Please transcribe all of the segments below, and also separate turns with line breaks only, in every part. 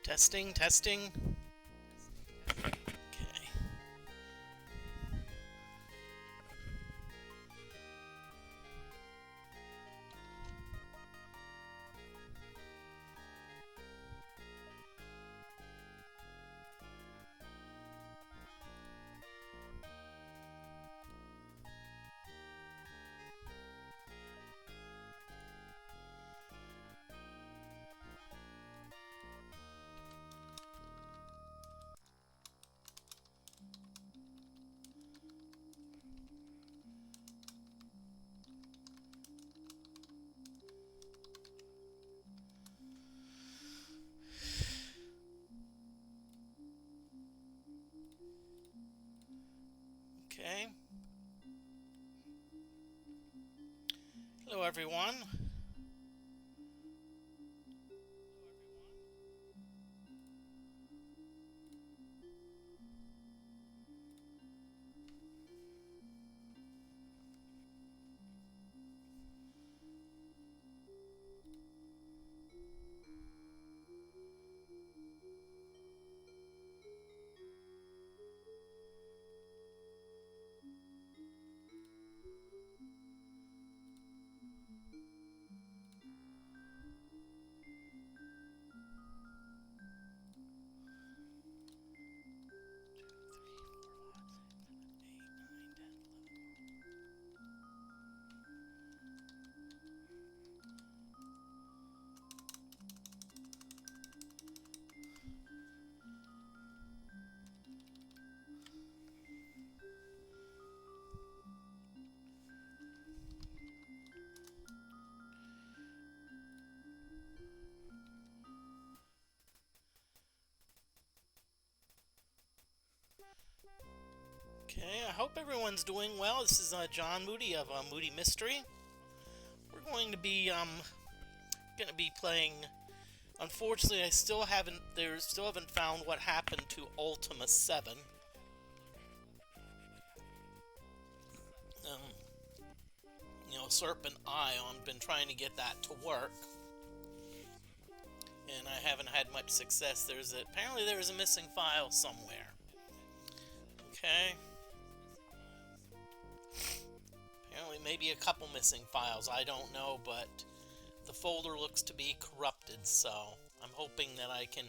Testing, testing. Okay. Okay. Hello, everyone. Okay, I hope everyone's doing well. This is John Moody of Moody Mystery. We're going to be playing. Unfortunately, I still haven't found what happened to Ultima 7. Serpent Ion, been trying to get that to work, and I haven't had much success. Apparently there is a missing file somewhere. Okay. Apparently maybe a couple missing files, I don't know, but the folder looks to be corrupted, so I'm hoping that I can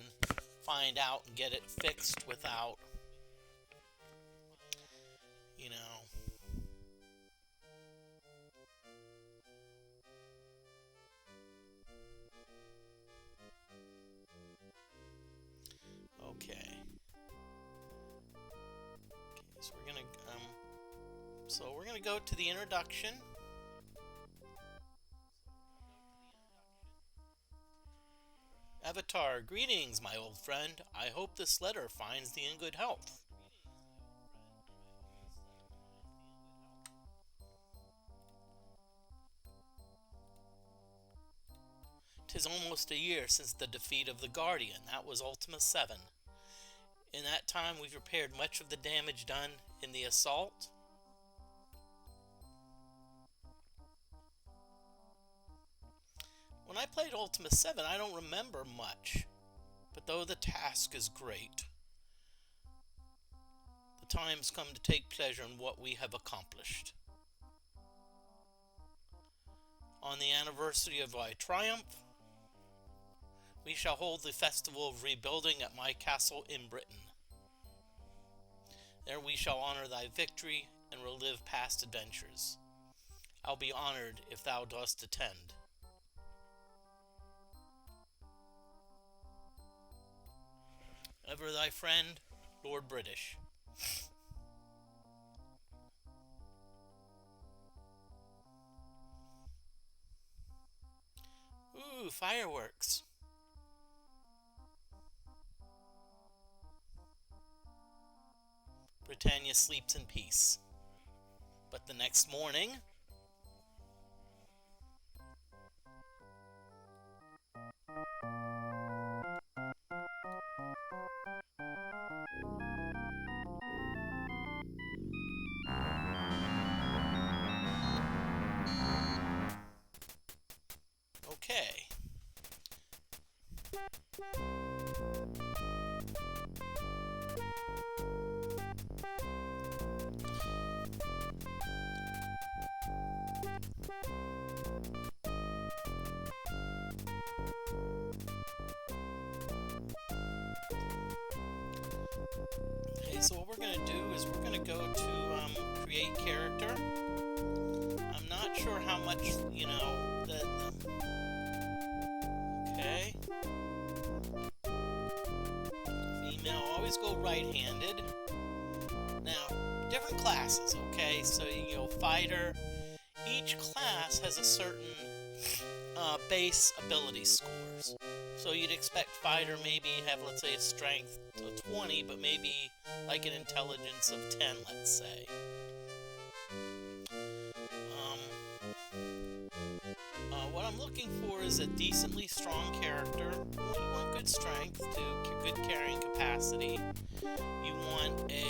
find out and get it fixed without, Okay. So we're gonna go to the introduction. Avatar, greetings, my old friend. I hope this letter finds thee in good health. "'Tis almost a year since the defeat of the Guardian. That was Ultima 7. In that time, we've repaired much of the damage done in the assault. When I played Ultima 7, I don't remember much. But though the task is great, the time's come to take pleasure in what we have accomplished. On the anniversary of thy triumph, we shall hold the festival of rebuilding at my castle in Britain. There we shall honor thy victory and relive past adventures. I'll be honored if thou dost attend. Ever thy friend, Lord British." Ooh, fireworks. Britannia sleeps in peace. But the next morning, okay. Okay, so what we're going to do is we're going to go to create character. I'm not sure how much, you know, okay. Female, always go right-handed. Now, different classes, okay? So, you know, fighter. Each class has a certain base ability scores. So you'd expect fighter maybe have, let's say, a strength of 20, but maybe like an intelligence of 10, let's say. What I'm looking for is a decently strong character. You want good strength, good carrying capacity. You want a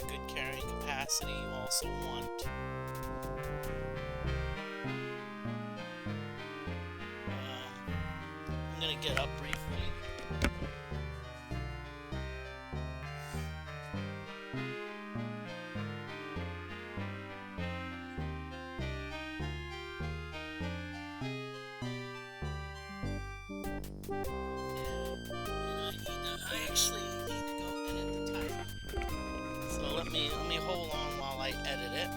good carrying capacity. You also want I'm gonna get up briefly. I actually need to go edit the title. So let me hold on while I edit it.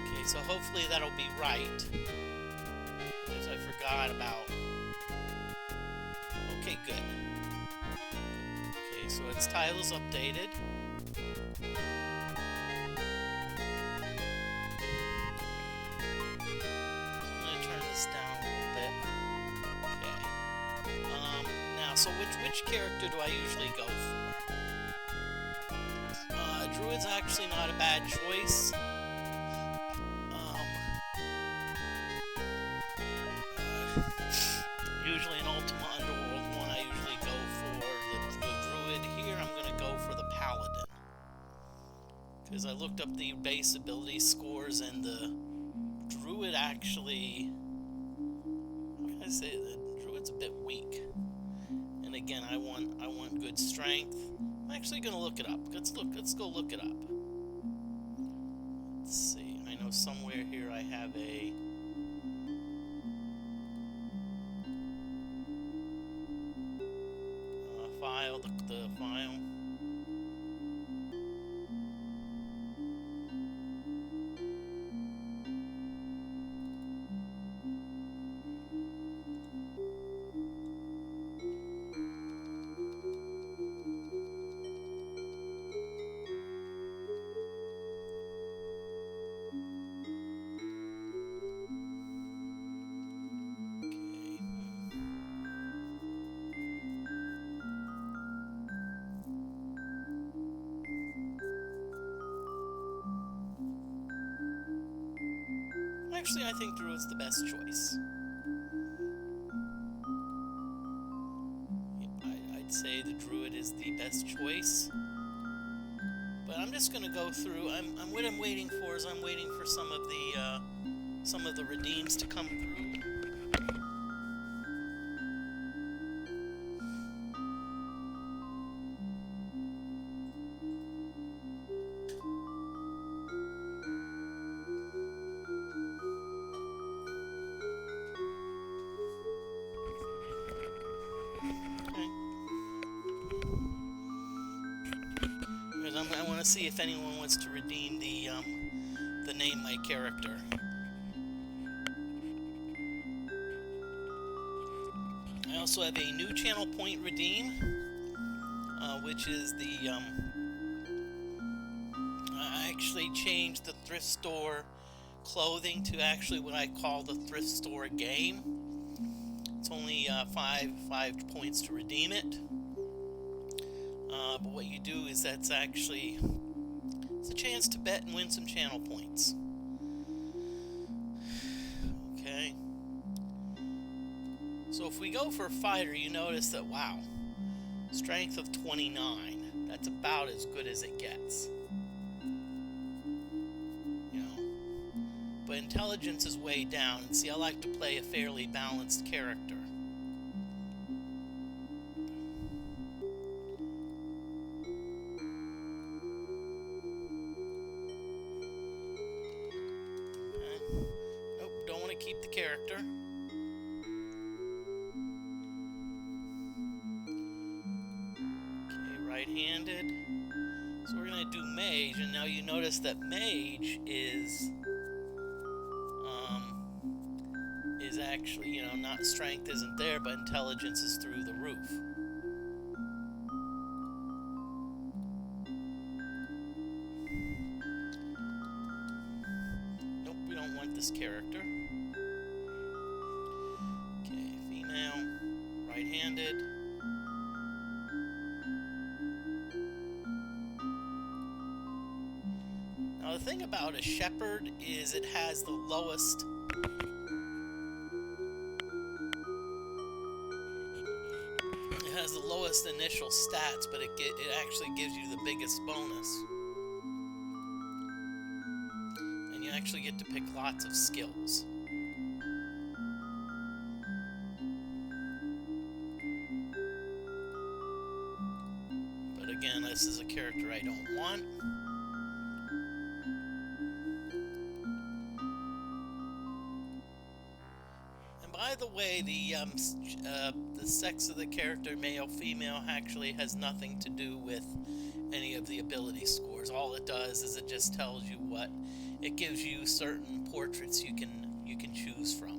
Okay, so hopefully that'll be right. Because I forgot about. Okay, good. Okay, so its title's updated. I'm gonna turn this down a little bit. Okay. Now, so which character do I usually go for? Druid's actually not a bad choice. Usually in Ultima Underworld 1, I usually go for the Druid. Here, I'm going to go for the Paladin. Because I looked up the base ability scores, and the Druid actually... How can I say? The Druid's a bit weak. And again, I want good strength. I'm actually going to look it up. Let's go look it up. Let's see. I know somewhere here I have a... file, the file. Actually, I think Druid's the best choice. I'd say the Druid is the best choice. But I'm just gonna go through. What I'm waiting for is I'm waiting for some of the redeems to come through. I want to see if anyone wants to redeem the name my character. I also have a new channel point redeem, which is the I actually changed the thrift store clothing to actually what I call the thrift store game. It's only five points to redeem it. But what you do is that's actually It's a chance to bet and win some channel points. Okay. So if we go for a fighter, you notice that, wow, strength of 29. That's about as good as it gets. You know. But intelligence is way down. And see, I like to play a fairly balanced character. Okay. Nope, don't want to keep the character. Right-handed. So we're gonna do mage, and now you notice that mage is actually, you know, not strength isn't there, but intelligence is through the roof. Nope, we don't want this character. Okay, female, right-handed. Now the thing about a shepherd is it has the lowest initial stats, but it actually gives you the biggest bonus. And you actually get to pick lots of skills. But again, this is a character I don't want. By the way, the sex of the character, male, female, actually has nothing to do with any of the ability scores. All it does is it just tells you what it gives you certain portraits you can choose from.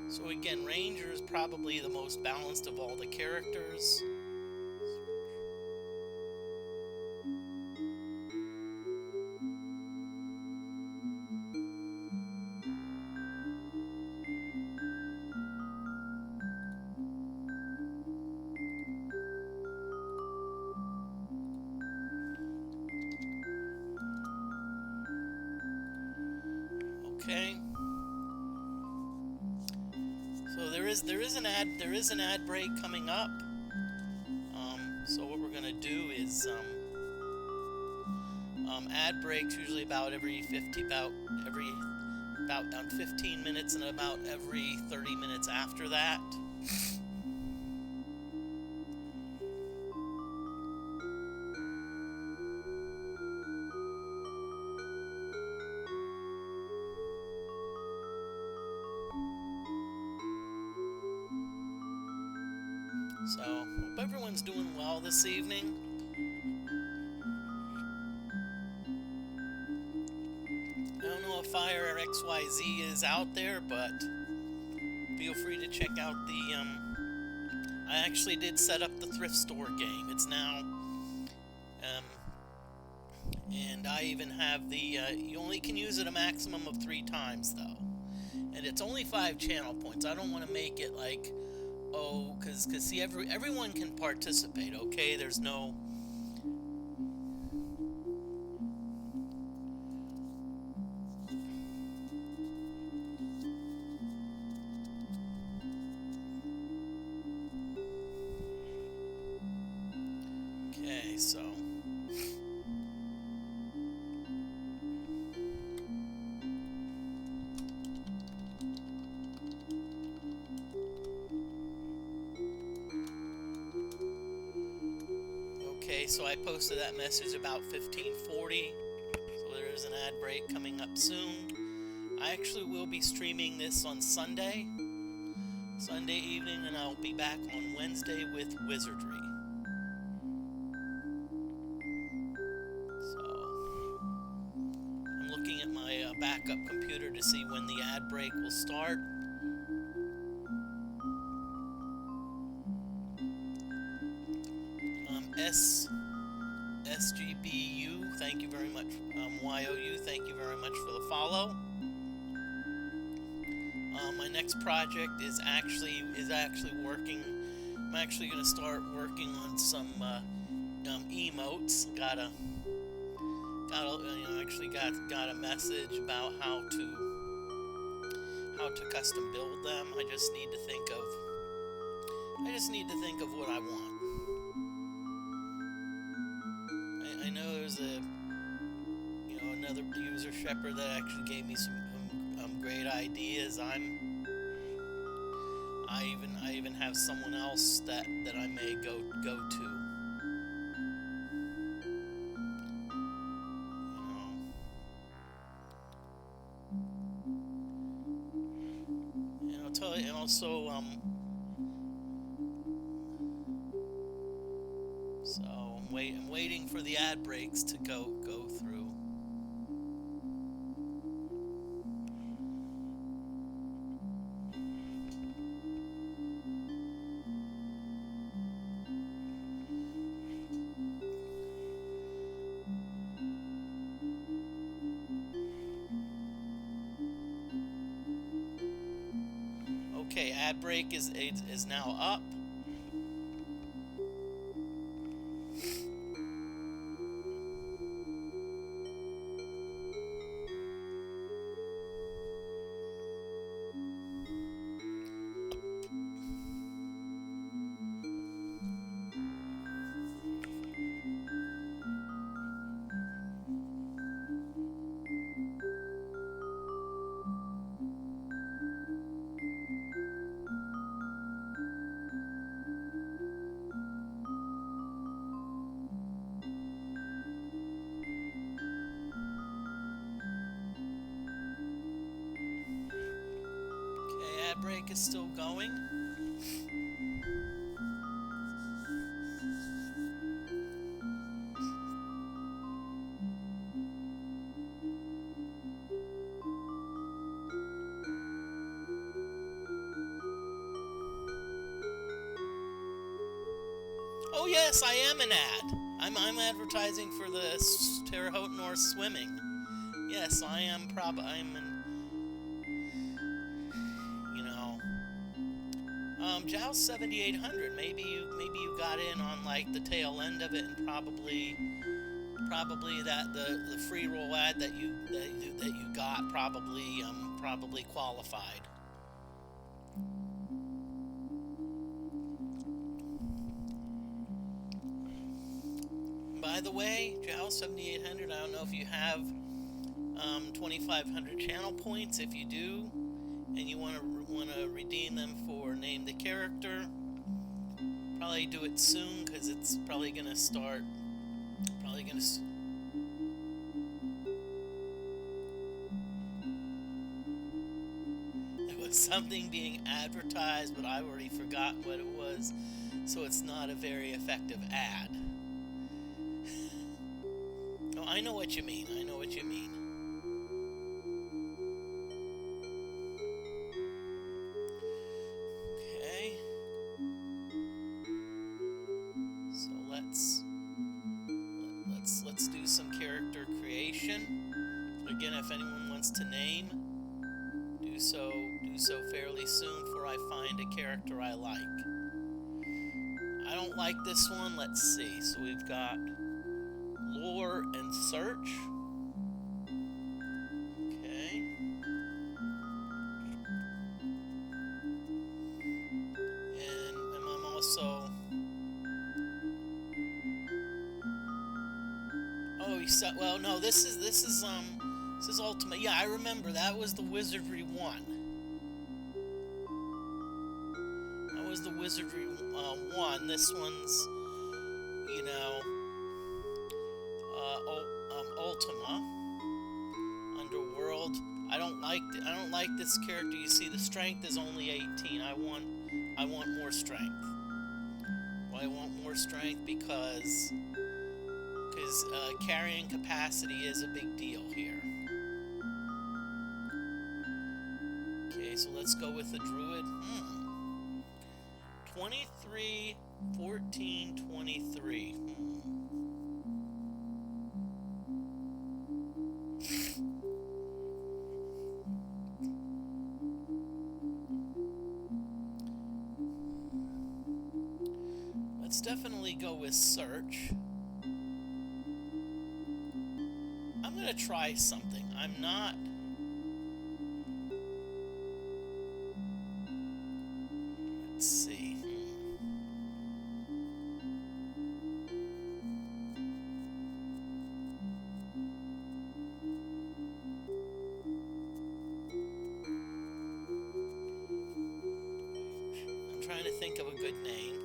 So again, Ranger is probably the most balanced of all the characters. Okay. So there is an ad break coming up. So what we're gonna do is ad breaks usually about 15 minutes, and about every 30 minutes after that. So, hope everyone's doing well this evening. I don't know if Fire XYZ is out there, but feel free to check out the, I actually did set up the thrift store game. It's now, and I even have the, you only can use it a maximum of 3 times, though. And it's only 5 channel points. I don't want to make it like, oh, because see, everyone can participate, okay? There's no... Okay, so... Okay, so I posted that message about 15:40, so there is an ad break coming up soon. I actually will be streaming this on Sunday evening, and I'll be back on Wednesday with Wizardry. So, I'm looking at my backup computer to to see when the ad break will start. SGBU, thank you very much. YOU, thank you very much for the follow. My next project is actually working. I'm actually going to start working on some emotes. Got a got a message about how to custom build them. I just need to think of what I want. I know there's another user shepherd that actually gave me some great ideas. I even have someone else that I may go to. And also so I'm waiting for the ad breaks to go through. Okay, ad break is now up. Ad break is still going. Oh yes, I am an ad. I'm advertising for the Terre Haute North Swimming. Yes, I am I'm an Joust 7800. Maybe you got in on like the tail end of it, and probably that the free roll ad that you got probably qualified. By the way, Joust 7800. I don't know if you have 2,500 channel points. If you do, and you want to redeem them for name the character, probably do it soon because it's probably gonna start. It was something being advertised, but I already forgot what it was, so it's not a very effective ad. Oh, I know what you mean. Let's do some character creation. Again, if anyone wants to name, do so fairly soon, for I find a character I like. I don't like this one. Let's see. So we've got lore and search. Okay. And I'm also. Well, no, this is Ultima. Yeah, I remember that was the Wizardry one. That was the Wizardry one. This one's, Ultima. Underworld. I don't like this character. You see, the strength is only 18. I want more strength. Well, I want more strength because carrying capacity is a big deal here. Okay, so let's go with the druid. 23, 14, 23. Let's definitely go with search. I'm gonna try something. I'm not... Let's see. I'm trying to think of a good name.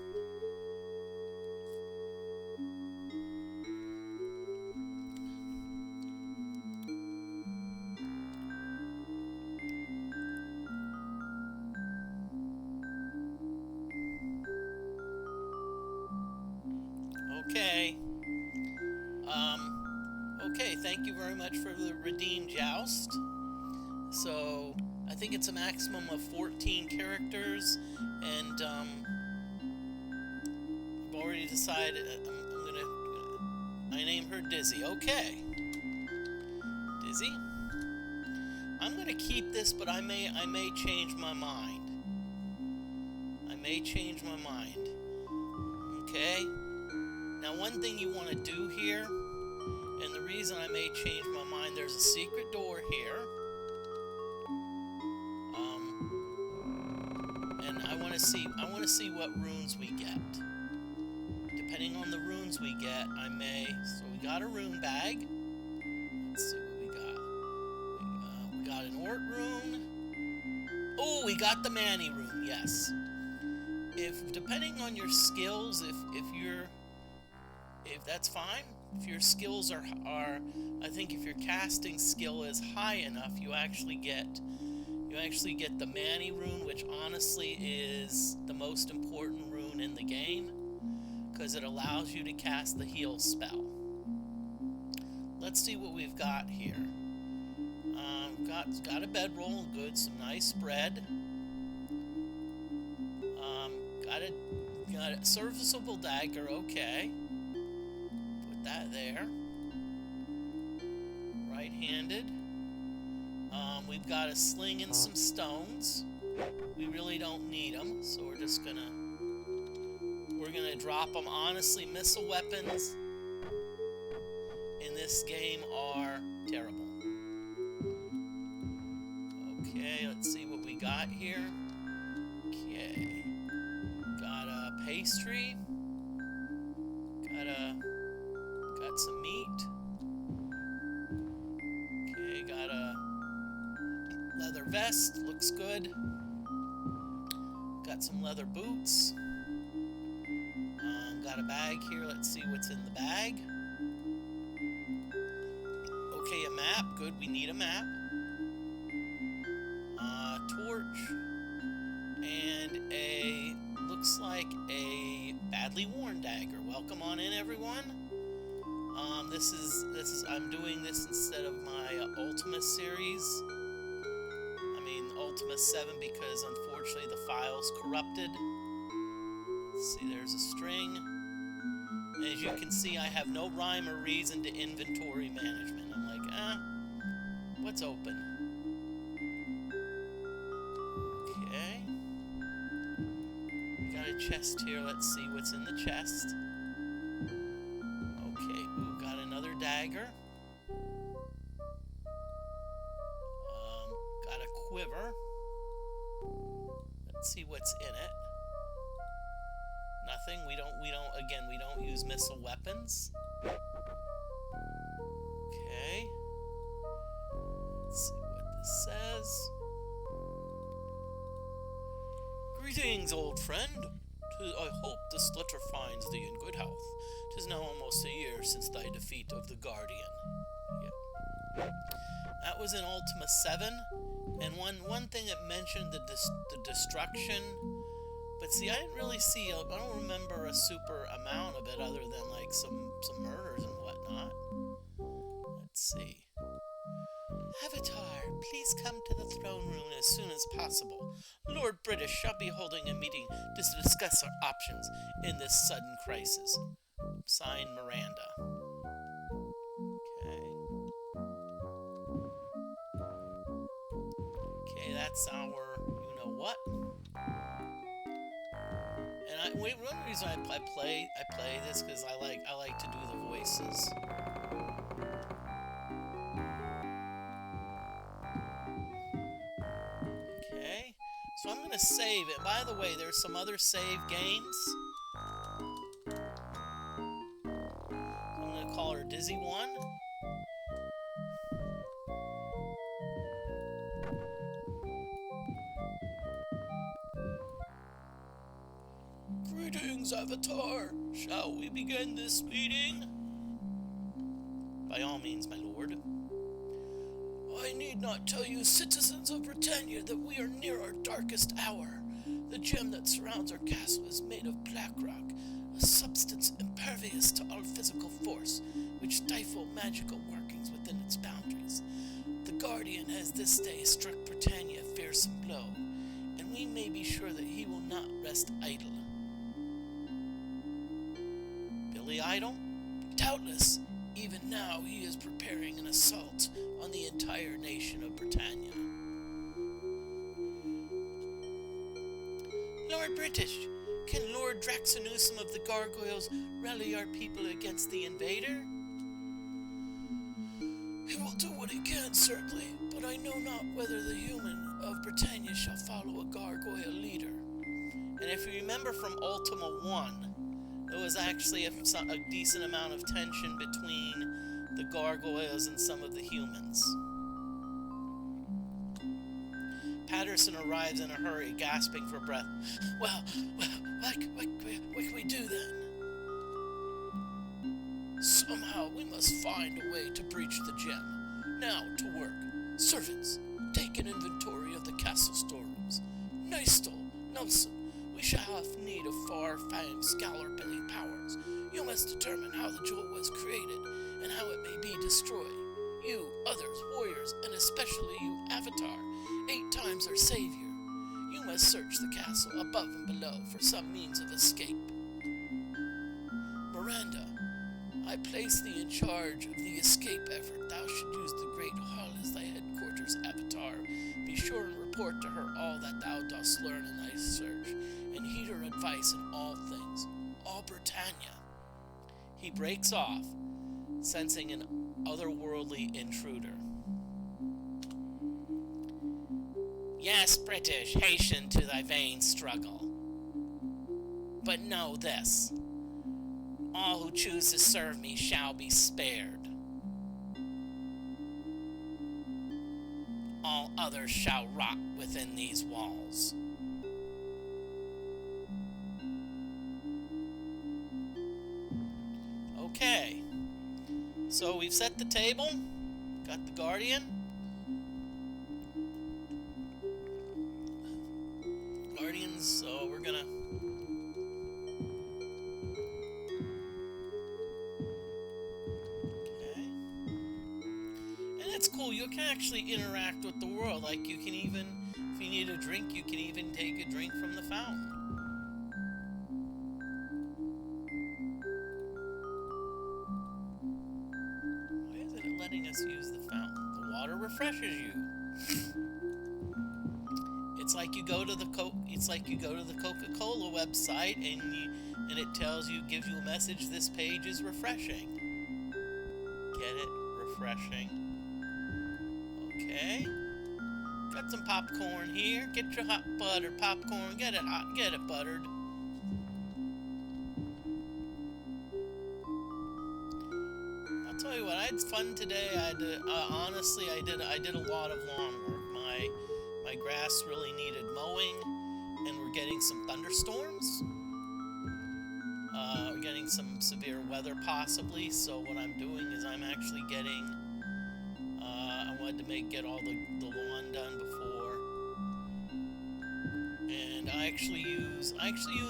Okay. Okay, thank you very much for the redeem joust. So, I think it's a maximum of 14 characters, and, I've already decided I name her Dizzy. Okay. Dizzy. I'm gonna keep this, but I may change my mind. I may change my mind. Okay? Now, one thing you want to do here, and the reason I may change my mind, there's a secret door here. And I want to see what runes we get. Depending on the runes we get, I may... So we got a rune bag. Let's see what we got. We got an Ort rune. Oh, we got the Manny rune, yes. Depending on your skills, if that's fine. If your skills are I think if your casting skill is high enough, you actually get the Manny rune, which honestly is the most important rune in the game, because it allows you to cast the heal spell. Let's see what we've got here. Got a bedroll, good, some nice bread. Got a serviceable dagger, okay. Put that there. Right-handed. We've got a sling and some stones. We really don't need them, so we're gonna drop them. Honestly, missile weapons in this game are terrible. Okay, let's see what we got here. Okay. Got a pastry. Got some meat. Okay, got a leather vest, looks good. Got some leather boots. Got a bag here, let's see what's in the bag. Okay, a map, good, we need a map. Torch. And looks like a badly worn dagger. Welcome on in, everyone. I'm doing this instead of my Ultima series. I mean, Ultima 7, because unfortunately the file's corrupted. Let's see, there's a string. As you can see, I have no rhyme or reason to inventory management. I'm like, what's open? Okay. We got a chest here. Let's see what's in the chest. Okay, ooh, got another dagger. Got a quiver. Let's see what's in it. Nothing. We don't use missile weapons. Okay. Let's see what this says. Greetings, old friend. I hope this letter finds thee in good health. 'Tis now almost a year since thy defeat of the Guardian. Yeah. That was in Ultima 7, and one thing it mentioned the destruction. But see, I didn't really see, I don't remember a super amount of it other than like some murders and whatnot. Let's see. Avatar, please come to the throne room as soon as possible. Lord British shall be holding a meeting to discuss our options in this sudden crisis. Signed, Miranda. Okay, that's our you-know-what. And one reason I play this because I like to do the voices. Okay, so I'm gonna save it. By the way, there's some other save games. I'm gonna call her Dizzy 1. Greetings, Avatar! Shall we begin this meeting? By all means, my lord. I need not tell you, citizens of Britannia, that we are near our darkest hour. The gem that surrounds our castle is made of black rock, a substance impervious to all physical force, which stifle magical workings within its boundaries. The Guardian has this day struck Britannia a fearsome blow, and we may be sure that he will not rest idle. Billy Idol? Doubtless, even now he is preparing an assault on the entire nation of Britannia. Lord British, can Lord Draxanusum of the Gargoyles rally our people against the invader? He will do what he can, certainly, but I know not whether the human of Britannia shall follow a gargoyle leader. And if you remember from Ultima 1, there was actually a decent amount of tension between the gargoyles and some of the humans. Patterson arrives in a hurry, gasping for breath. Well, what can we do then? Somehow we must find a way to breach the gem. Now to work. Servants, take an inventory of the castle storerooms. Nystal, Nelson, we shall have need of far-famed scholar Billy Powers. You must determine how the jewel was created and how it may be destroyed. You, others, warriors, and especially you, Avatar, 8 times our savior. You must search the castle above and below for some means of escape. Miranda, I place thee in charge of the escape effort. Thou should use the great hall as thy headquarters, Avatar. Be sure and report to her all that thou dost learn in thy search, and heed her advice in all things. All Britannia. He breaks off, sensing an otherworldly intruder. Yes, British, hasten to thy vain struggle. But know this. All who choose to serve me shall be spared. All others shall rot within these walls. Okay. So we've set the table. Got the Guardian. Guardians, so we're gonna... It's cool, you can actually interact with the world. Like, you can even, if you need a drink, you can even take a drink from the fountain. Why isn't it letting us use the fountain? The water refreshes you. It's like you go to the Coca-Cola website and it tells you, gives you a message, this page is refreshing. Get it? Refreshing. Okay. Got some popcorn here. Get your hot buttered popcorn. Get it hot. Get it buttered. I'll tell you what. I had fun today. Honestly, I did a lot of lawn work. My grass really needed mowing, and we're getting some thunderstorms. We're getting some severe weather possibly. So what I'm doing is I'm actually getting. I wanted to get all the lawn done before, and I actually use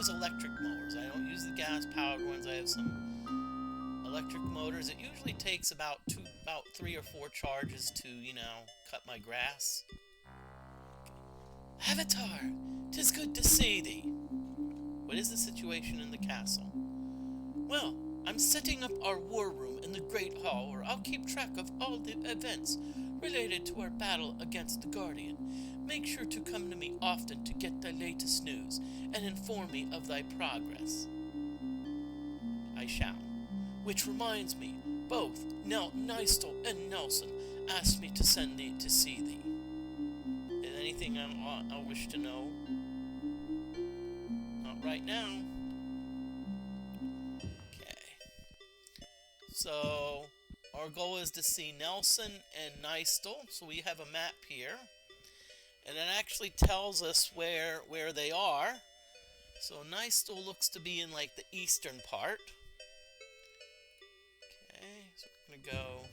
electric mowers. I don't use the gas-powered ones. I have some electric motors. It usually takes about 3 or 4 charges to cut my grass. Avatar, 'tis good to see thee. What is the situation in the castle? Well, I'm setting up our war room in the Great Hall where I'll keep track of all the events related to our battle against the Guardian. Make sure to come to me often to get thy latest news and inform me of thy progress. I shall. Which reminds me, both Nystel and Nelson asked me to send thee to see thee. Is anything I wish to know? Not right now. So, our goal is to see Nelson and Nystel. So we have a map here. And it actually tells us where they are. So Nystel looks to be in like the eastern part. Okay, so we're going to go...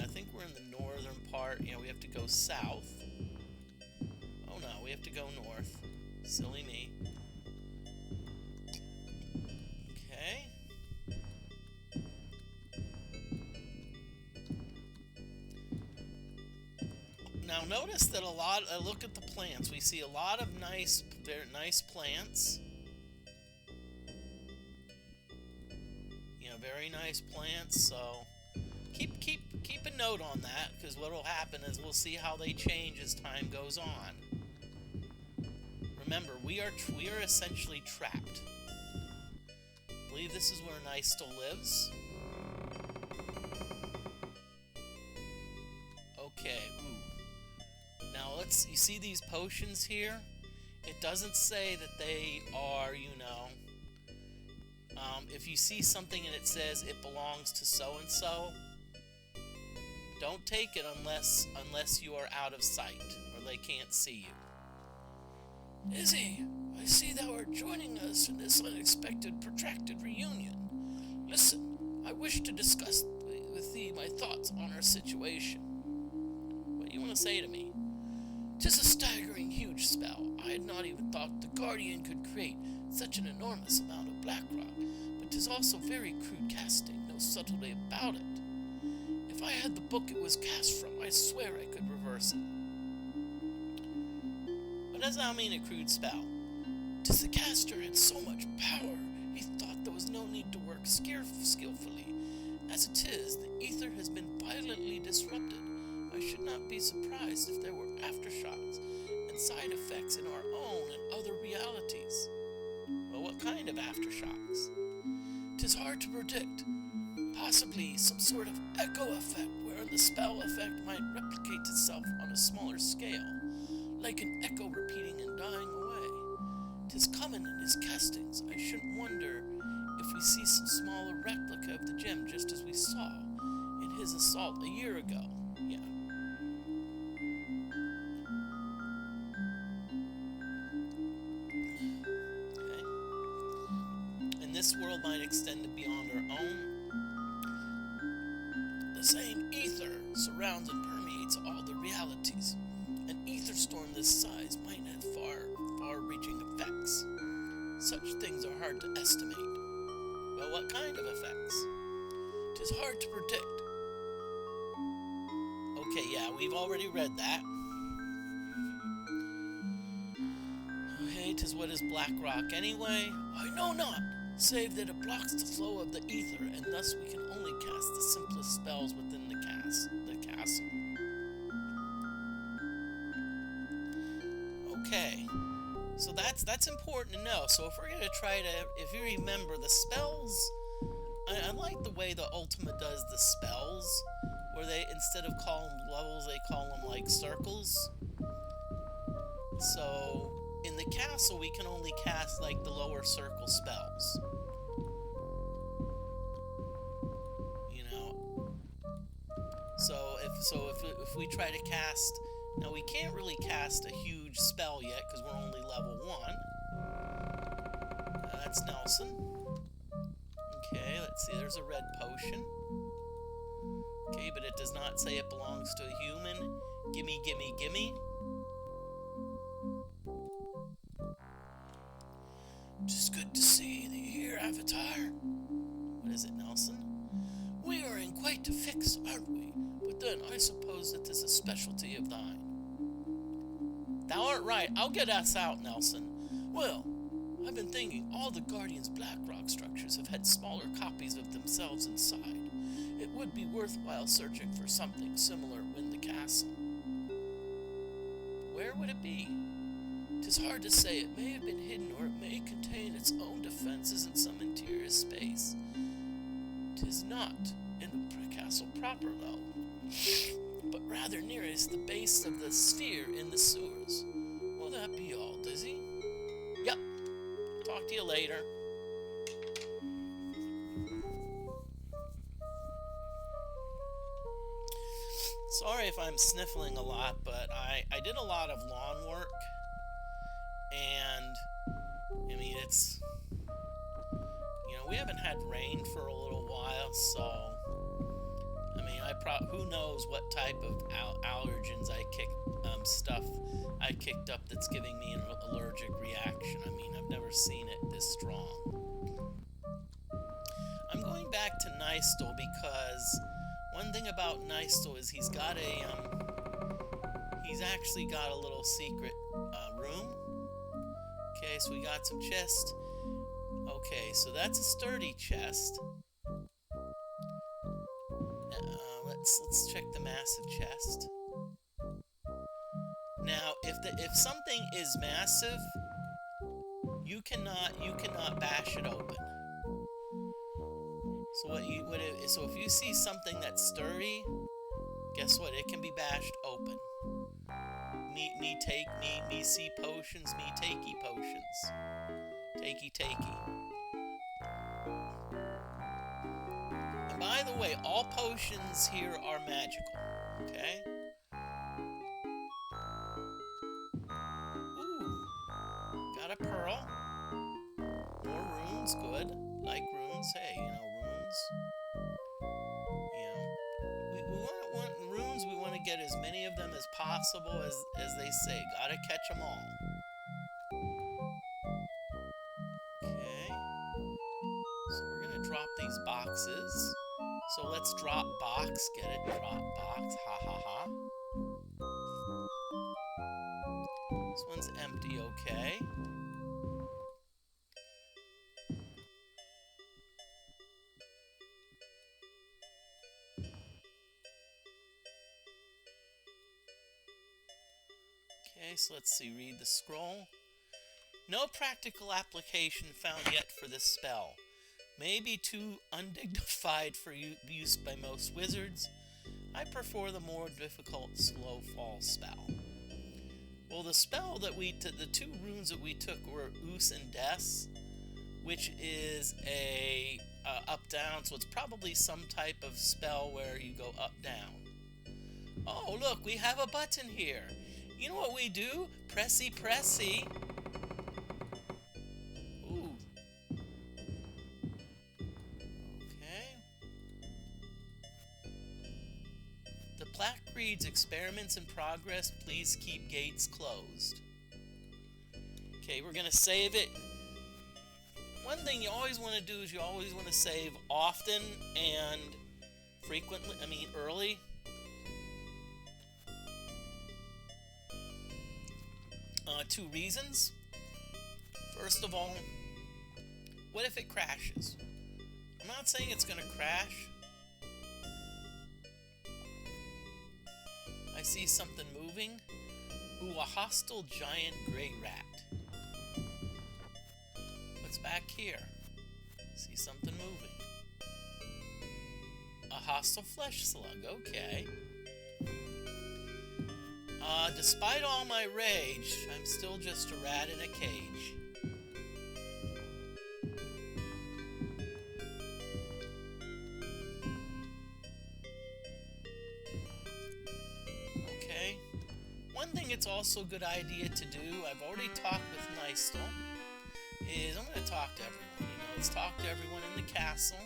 I think we're in the northern part. Yeah, we have to go south. Oh no, we have to go north. Silly me. Okay. Now notice that look at the plants. We see a lot of very nice plants. You know, very nice plants. So keep a note on that, because what will happen is we'll see how they change as time goes on. Remember, we are essentially trapped. I believe this is where Nystel lives. Okay, ooh. Now you see these potions here? It doesn't say that they are, you know, if you see something and it says it belongs to so-and-so, don't take it unless you are out of sight, or they can't see you. Izzy, I see thou art joining us in this unexpected, protracted reunion. Listen, I wish to discuss with thee my thoughts on our situation. What do you want to say to me? 'Tis a staggering huge spell. I had not even thought the Guardian could create such an enormous amount of black rock, but 'tis also very crude casting, no subtlety about it. If I had the book it was cast from, I swear I could reverse it. What does that mean, a crude spell? 'Tis the caster had so much power, he thought there was no need to work skillfully. As it is, the ether has been violently disrupted. I should not be surprised if there were aftershocks and side effects in our own and other realities. Well, what kind of aftershocks? 'Tis hard to predict. Possibly some sort of echo effect where the spell effect might replicate itself on a smaller scale, like an echo repeating and dying away. 'Tis common in his castings. I shouldn't wonder if we see some smaller replica of the gem, just as we saw in his assault a year ago. Yeah. Okay. And this world might extend to beyond our own. The same ether surrounds and permeates all the realities. An ether storm this size might have far-reaching effects. Such things are hard to estimate. Well, what kind of effects? 'Tis hard to predict. Okay, yeah, we've already read that. Okay, 'tis what is black rock anyway? I know not, save that it blocks the flow of the ether, and thus we can only cast the simplest spells within the castle. Okay, so that's important to know. So if we're gonna if you remember the spells, I like the way the Ultima does the spells, where they, instead of calling them levels, they call them like circles. So in the castle, we can only cast like the lower circle spells. You know. So if we try to cast, now we can't really cast a huge spell yet because we're only level 1. That's Nelson. Okay, let's see. There's a red potion. Okay, but it does not say it belongs to a human. Gimme, gimme, gimme. Just good to see thee here, Avatar. What is it, Nelson? We are in quite a fix, aren't we? But then I suppose that this specialty of thine. Thou art right. I'll get us out, Nelson. Well, I've been thinking all the Guardian's Blackrock structures have had smaller copies of themselves inside. It would be worthwhile searching for something similar in the castle. Where would it be? 'Tis hard to say. It may have been hidden, or it may contain its own defenses in some interior space. 'Tis not in the castle proper, though, but rather nearest the base of the sphere in the sewers. Will that be all, Dizzy? Yep. Talk to you later. Sorry if I'm sniffling a lot, but I did a lot of lawn work, and I mean, it's, we haven't had rain for a little while, so I mean, who knows what type of allergens stuff I kicked up that's giving me an allergic reaction. I mean, I've never seen it this strong. I'm going back to Nystel because one thing about Nystel is he's actually got a little secret room. Okay, so we got some chest. Okay, so that's a sturdy chest. Let's check the massive chest. Now, if something is massive, you cannot bash it open. So if you see something that's sturdy, guess what? It can be bashed open. Me see potions, me takey potions. Takey. And by the way, all potions here are magical. Okay? Ooh. Got a pearl. More runes, good. Like runes, hey, runes. We want runes, we want to get as many of them as possible, as they say. Gotta catch them all. Okay. So we're gonna drop these boxes. So let's drop box. Get it? Drop box. Ha ha ha. This one's empty, okay. Okay, so let's see. Read the scroll. No practical application found yet for this spell. May be too undignified for use by most wizards. I prefer the more difficult slow fall spell. Well, the spell that the two runes that we took were Us and Des, which is a up-down, so it's probably some type of spell where you go up-down. Oh, look, we have a button here. You know what we do? Pressy, pressy. Ooh. Okay. The plaque reads, experiments in progress, please keep gates closed. Okay, we're going to save it. One thing you always want to do is you always want to save often and frequently, early. Two reasons. First of all, what if it crashes? I'm not saying it's going to crash. I see something moving. Ooh, a hostile giant gray rat. What's back here? See something moving. A hostile flesh slug, okay. Despite all my rage, I'm still just a rat in a cage. Okay. One thing it's also a good idea to do, I've already talked with Nystel, is I'm going to talk to everyone. Let's talk to everyone in the castle.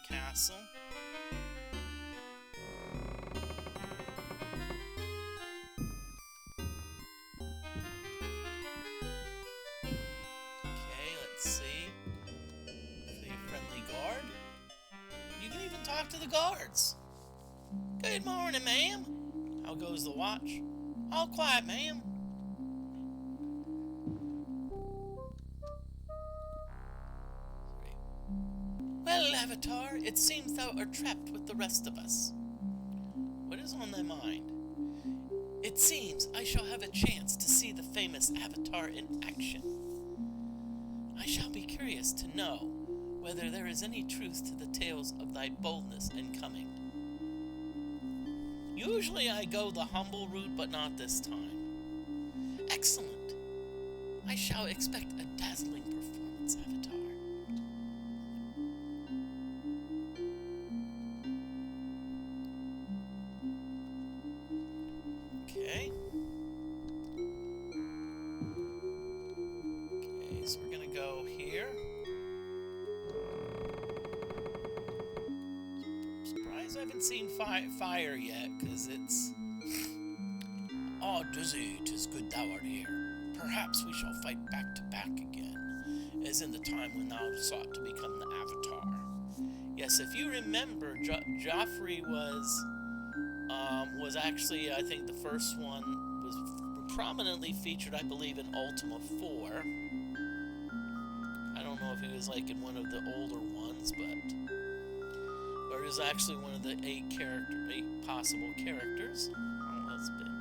Castle. Okay, let's see. See a friendly guard. talk to the guards. Good morning, ma'am. How goes the watch? All quiet, ma'am. Well, Avatar, it seems thou art trapped with the rest of us. What is on thy mind? It seems I shall have a chance to see the famous Avatar in action. I shall be curious to know whether there is any truth to the tales of thy boldness and coming. Usually I go the humble route, but not this time. Excellent. I shall expect a dazzling performance, Avatar. Okay. Okay, so we're gonna go here. Surprised I haven't seen fire yet, because it's... Ah, Dizzy, 'tis good thou art here. Perhaps we shall fight back to back again, as in the time when thou sought to become the Avatar. Yes, if you remember, Joffrey was actually, I think the first one was prominently featured, I believe, in Ultima 4. I don't know if he was like in one of the older ones, or he was actually one of the 8 possible characters. Oh, that's big.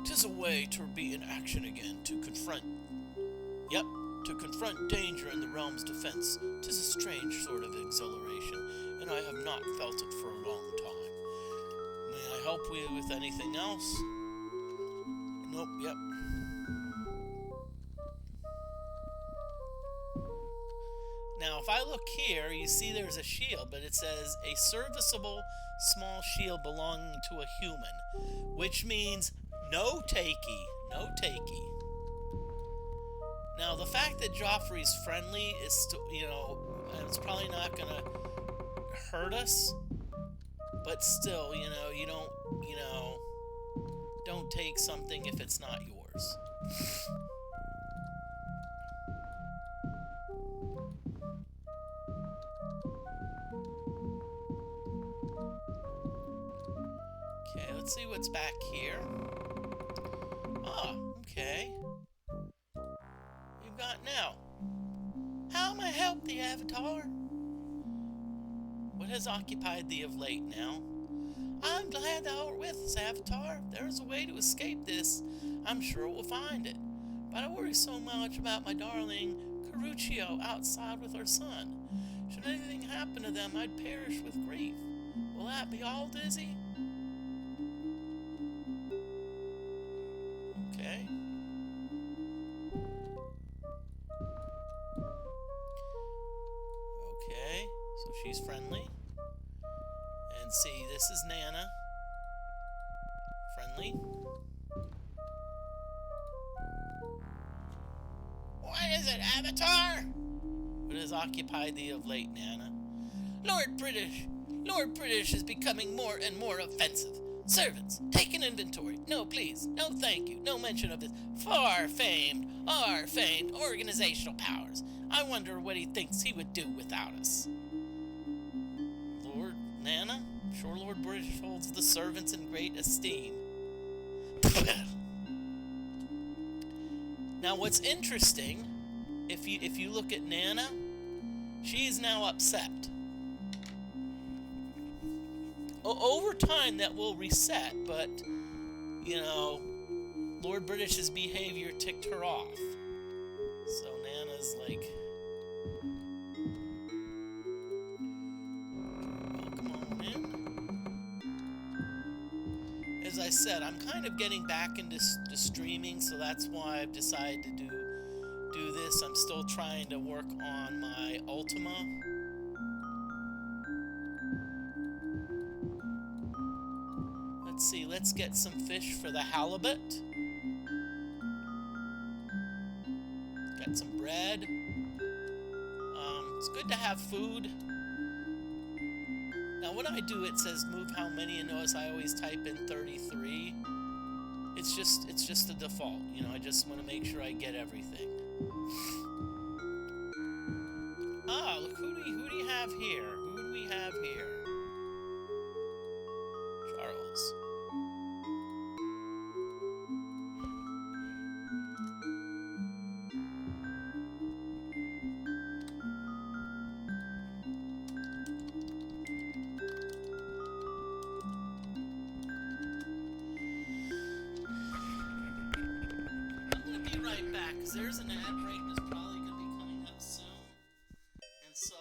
'Tis a way to be in action again, to confront danger in the realm's defense. 'Tis a strange sort of exhilaration, and I have not felt it for a long time. May I help you with anything else? Nope, yep. Now, if I look here, you see there's a shield, but it says a serviceable small shield belonging to a human, which means no takey. No takey. Now, the fact that Joffrey's friendly is still, it's probably not going to hurt us, but still, you don't take something if it's not yours. Okay, let's see what's back here. Oh, okay. You've got now. How may I help thee, Avatar? What has occupied thee of late now? I'm glad thou art with us, Avatar. If there is a way to escape this, I'm sure we'll find it. But I worry so much about my darling Caruccio outside with her son. Should anything happen to them, I'd perish with grief. Will that be all, Dizzy? Okay. Okay, so she's friendly. And see, this is Nana. Friendly. What is it, Avatar? What has occupied thee of late, Nana? Lord British is becoming more and more offensive. Servants, take an inventory. No, please. No, thank you. No mention of his our famed organizational powers. I wonder what he thinks he would do without us. Lord Nana? I'm sure Lord British holds the servants in great esteem. Now, what's interesting, if you look at Nana, she's now upset. Over time, that will reset, but, Lord British's behavior ticked her off. So Nana's like, welcome on in. As I said, I'm kind of getting back into streaming, so that's why I've decided to do this. I'm still trying to work on my Ultima. Let's see, let's get some fish for the halibut. Got some bread. It's good to have food. Now when I do, it says move how many, and notice I always type in 33. It's just the default, I just want to make sure I get everything. Ah, look here? Who do we have here? Charles. I'm gonna be right back, because there's an ad break that's probably gonna be coming up soon. And so...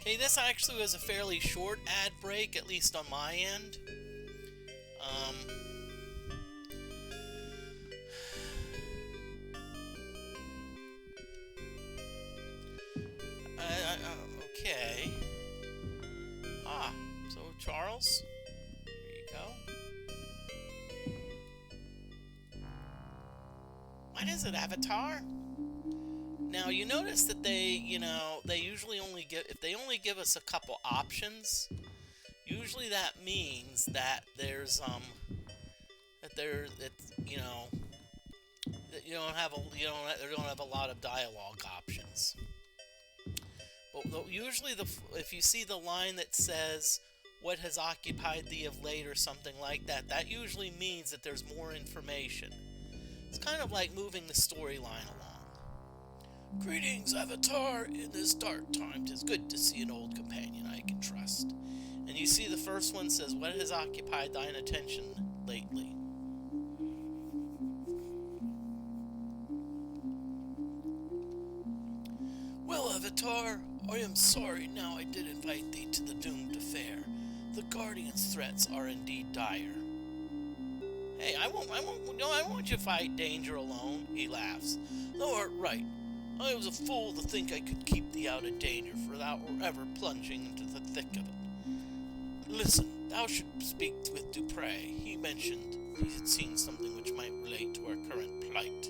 Okay, this actually was a fairly short ad break, at least on my end. Okay. Ah, so Charles, there you go. What is it, Avatar? Now, you notice that they usually only give, if they only give us a couple options, usually that means that there's, that you don't have a lot of dialogue options. But usually, if you see the line that says, "What has occupied thee of late," or something like that, that usually means that there's more information. It's kind of like moving the storyline along. Greetings, Avatar. In this dark time, 'tis good to see an old companion I can trust. And you see the first one says, "What has occupied thine attention lately?" Well, Avatar, I am sorry now I did invite thee to the doomed affair. The Guardian's threats are indeed dire. Hey, I won't you fight danger alone, he laughs. Thou art right. I was a fool to think I could keep thee out of danger, for thou were ever plunging into the thick of it. Listen, thou should speak with Dupre. He mentioned he had seen something which might relate to our current plight.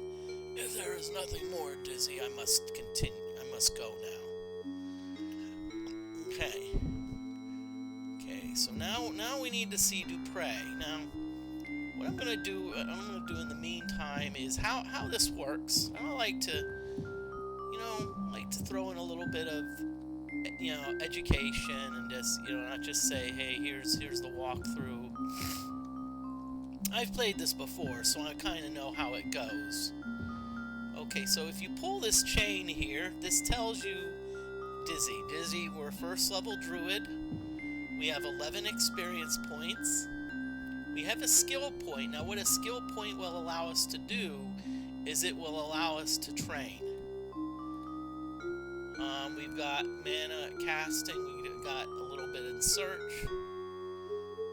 If there is nothing more, Dizzy, I must continue. I must go now. Okay. Okay, so now we need to see Dupre. Now, what I'm gonna do in the meantime is how this works. I like to throw in a little bit of education and just not just say, hey, here's the walkthrough. I've played this before, so I kind of know how it goes. Okay, so if you pull this chain here, this tells you Dizzy, we're a first level druid. We have 11 experience points. We have a skill point. Now, what a skill point will allow us to do is it will allow us to train. We've got mana casting, we've got a little bit in search.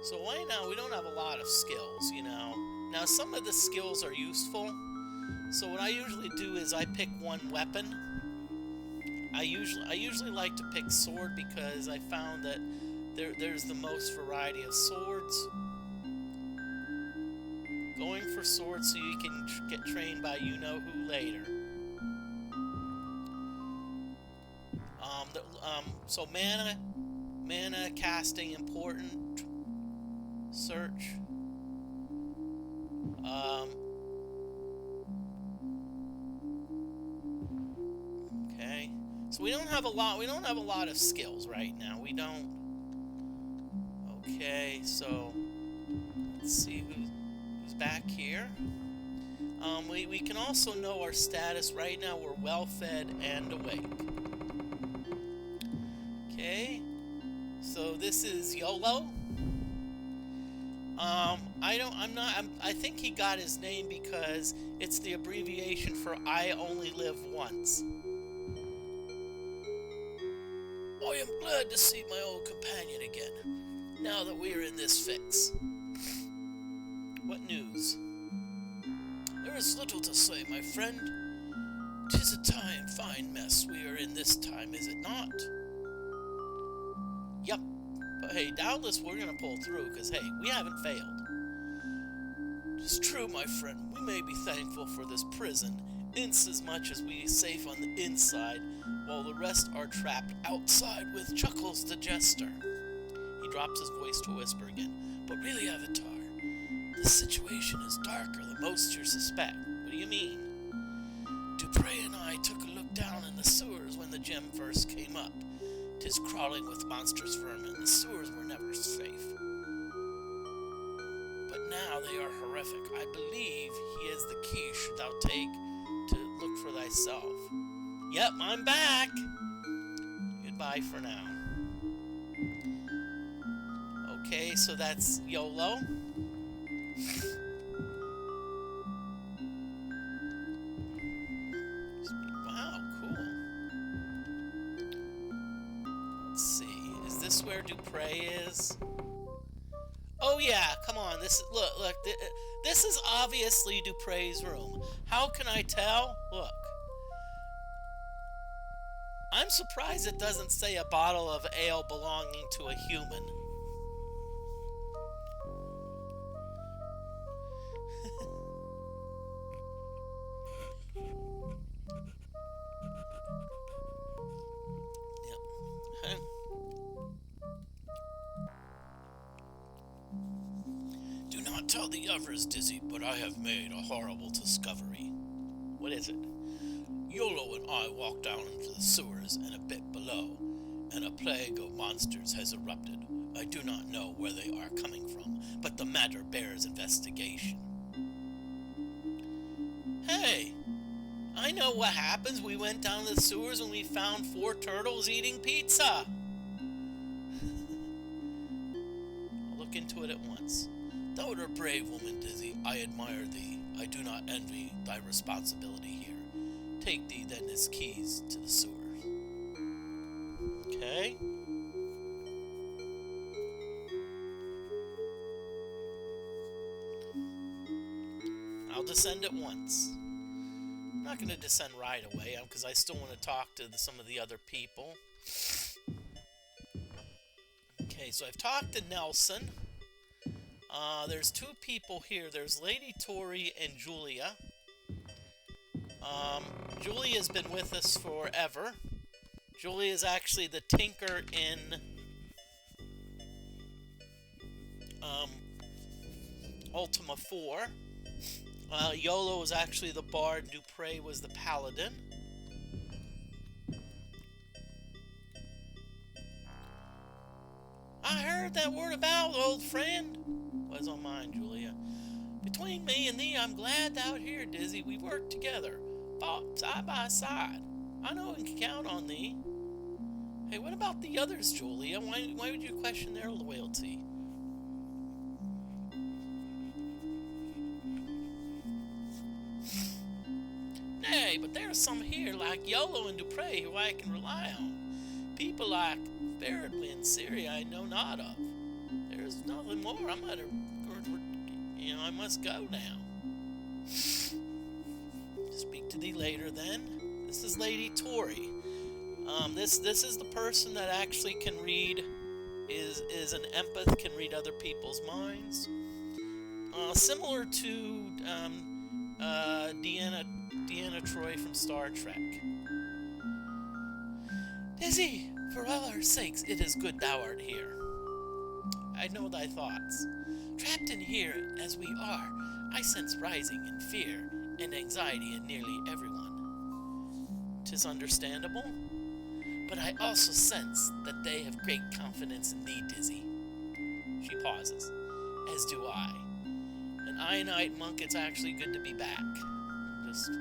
So right now, we don't have a lot of skills, Now, some of the skills are useful. So what I usually do is I pick one weapon. I usually like to pick sword because I found that there's the most variety of swords. Going for swords so you can get trained by you-know-who later. So mana casting important. Search. Okay. So we don't have a lot. We don't have a lot of skills right now. We don't. Okay. So let's see who's back here. We can also know our status right now. We're well fed and awake. Okay. So this is YOLO. I think he got his name because it's the abbreviation for I only live once. I am glad to see my old companion again, now that we are in this fix. What news? There is little to say, my friend. 'Tis a fine mess we are in this time, is it not? Yep. But hey, doubtless we're gonna pull through, because hey, we haven't failed. It's true, my friend. We may be thankful for this prison, inasmuch as we are safe on the inside, while the rest are trapped outside with chuckles the jester. He drops his voice to a whisper again. But really, Avatar, this situation is darker than most you suspect. What do you mean? Dupre and I took a look down in the sewers when the gem first came up. 'Tis crawling with monstrous vermin. The sewers were never safe. But now they are horrific. I believe he is the key should thou take to look for thyself. Yep, I'm back! Goodbye for now. Okay, so that's YOLO. Wow, cool. Let's see. Is this where Dupre is? Oh yeah, come on. Look. This is obviously Dupre's room. How can I tell? Look. I'm surprised it doesn't say a bottle of ale belonging to a human. Yep. Do not tell the others, Dizzy, but I have made a horrible discovery. What is it? Yolo and I walked down into the sewers and a bit below, and a plague of monsters has erupted. I do not know where they are coming from, but the matter bears investigation. Hey, I know what happens. We went down to the sewers and we found 4 turtles eating pizza. I'll look into it at once. Thou art a brave woman, Dizzy. I admire thee. I do not envy thy responsibility here. Take thee then as keys to the sewers. Okay. I'll descend at once. I'm not going to descend right away because I still want to talk to some of the other people. Okay, so I've talked to Nelson. There's 2 people here. There's Lady Tori and Julia. Julia's been with us forever. Julia is actually the tinker in Ultima 4. Yolo was actually the bard. Dupre was the paladin. I heard that word about, old friend. What's on mine, Julia? Between me and thee, I'm glad thou art here, Dizzy. We worked together, fought side by side. I know we can count on thee. Hey, what about the others, Julia? Why would you question their loyalty? Nay, but there's some here like Yolo and Dupre who I can rely on. People like Faradwin, Syria I know not of. There's nothing more. I must go now. Speak to thee later then. This is Lady Tori. This is the person that actually can read, is an empath, can read other people's minds. Similar to Deanna Troi from Star Trek. Dizzy, for all our sakes, it is good thou art here. I know thy thoughts. Trapped in here as we are, I sense rising in fear and anxiety in nearly everyone. 'Tis understandable, but I also sense that they have great confidence in thee, Dizzy. She pauses, as do I. And Ionite Monk, it's actually good to be back. Just...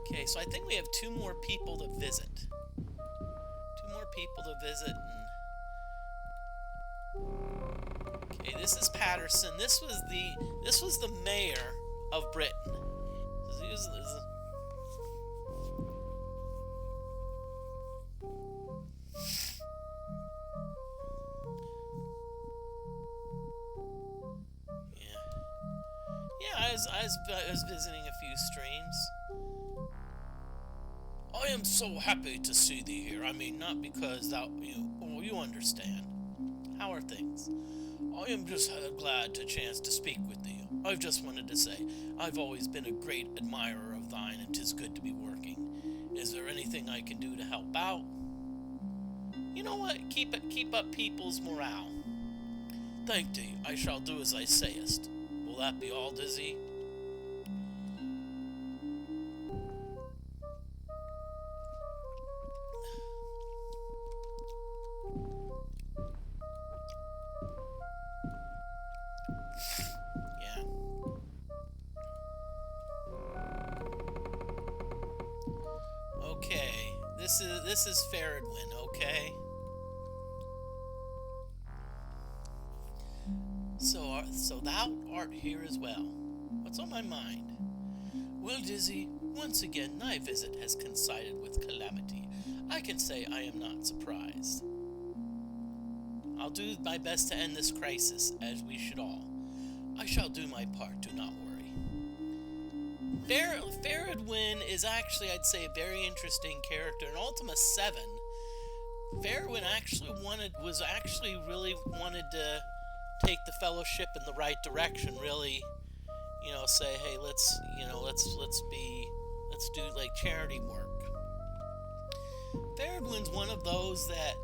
Okay, so I think we have 2 more people to visit. 2 more people to visit. Okay, this is Patterson. This was the mayor of Britain. I was visiting a few streams. I am so happy to see thee here. I mean, not because you understand. How are things? I am just glad to chance to speak with thee. I've just wanted to say, I've always been a great admirer of thine, and 'tis good to be working. Is there anything I can do to help out? You know what? Keep up people's morale. Thank thee. I shall do as thou sayest. Will that be all, Dizzy? Yeah. Okay. This is Faradwin, okay? So thou art here as well. What's on my mind? Well, Dizzy, once again thy visit has coincided with calamity. I can say I am not surprised. I'll do my best to end this crisis, as we should all. I shall do my part, do not worry. Faradwin is actually, I'd say, a very interesting character. In Ultima 7, Faradwin really wanted to take the Fellowship in the right direction, really, say, hey, let's do like charity work. Faradwin's one of those that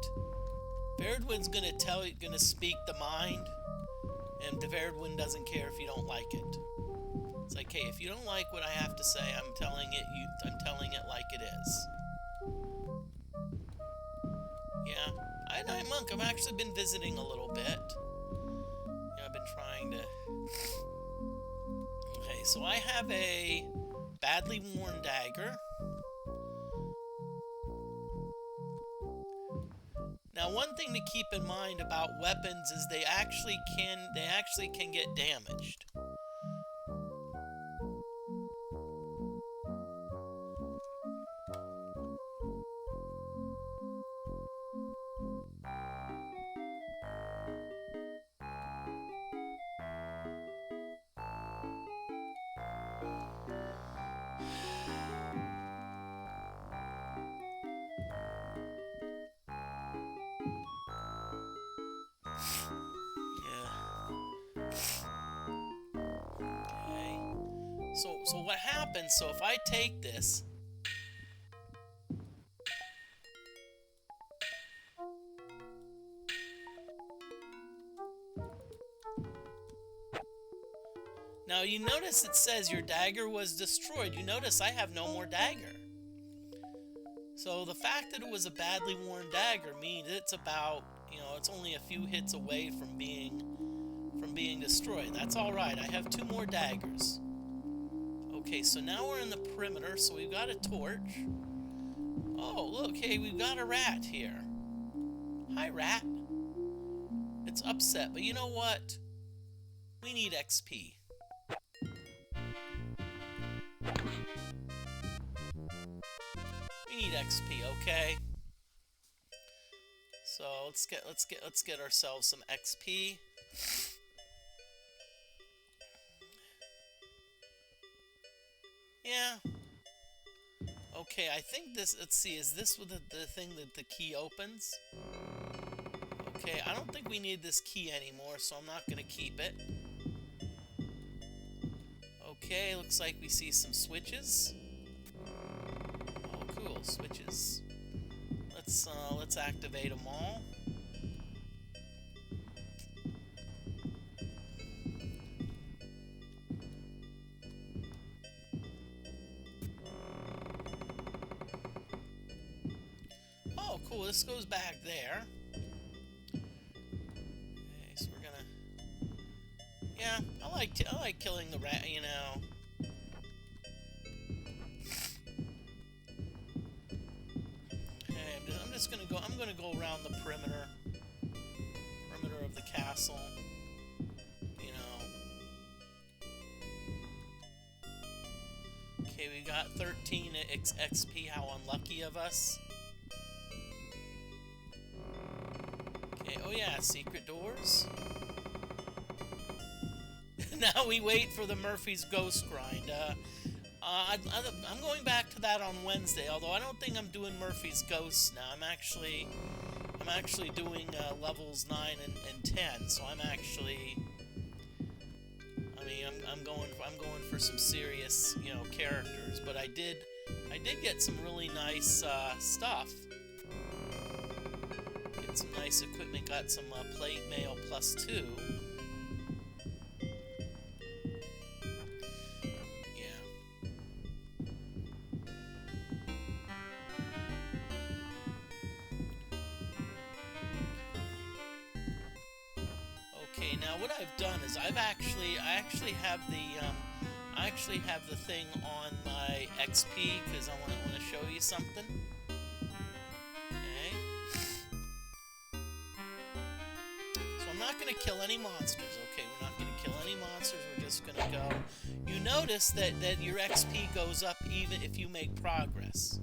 Faradwin's gonna speak the mind, and Faradwin doesn't care if you don't like it. It's like, hey, if you don't like what I have to say, I'm telling it like it is. Yeah, Night Monk, I've actually been visiting a little bit. I've been trying to... Okay, so I have a badly worn dagger. Now, one thing to keep in mind about weapons is they actually can get damaged. So what happens, so if I take this, now you notice it says your dagger was destroyed. You notice I have no more dagger. So the fact that it was a badly worn dagger means it's about, it's only a few hits away from being destroyed. That's alright, I have 2 more daggers. Okay, so now we're in the perimeter, so we've got a torch. Oh, look, hey, we've got a rat here. Hi, rat. It's upset, but you know what? We need XP. We need XP, okay? So let's get ourselves some XP. Yeah. Okay, I think this, let's see, is this the thing that the key opens? Okay, I don't think we need this key anymore, so I'm not going to keep it. Okay, looks like we see some switches. Oh, cool, switches. Let's activate them all. Oh, cool, this goes back there. Okay, so we're gonna... Yeah, I like killing the rat, you know. Okay, I'm gonna go around the perimeter of the castle. You know. Okay, we got 13 XP. How unlucky of us. Okay, oh yeah, secret doors. Now we wait for the Murphy's Ghost Grind. I'm going back to that on Wednesday, although I don't think I'm doing Murphy's Ghosts now. I'm actually doing levels 9 and 10, so I'm going for some serious, you know, characters. But I did get some really nice stuff. Get some nice equipment. Got some plate mail +2. Okay, now what I've done is I actually have the thing on my XP because I want to show you something. Okay. So I'm not going to kill any monsters. Okay, we're not going to kill any monsters. We're just going to go. You notice that your XP goes up even if you make progress.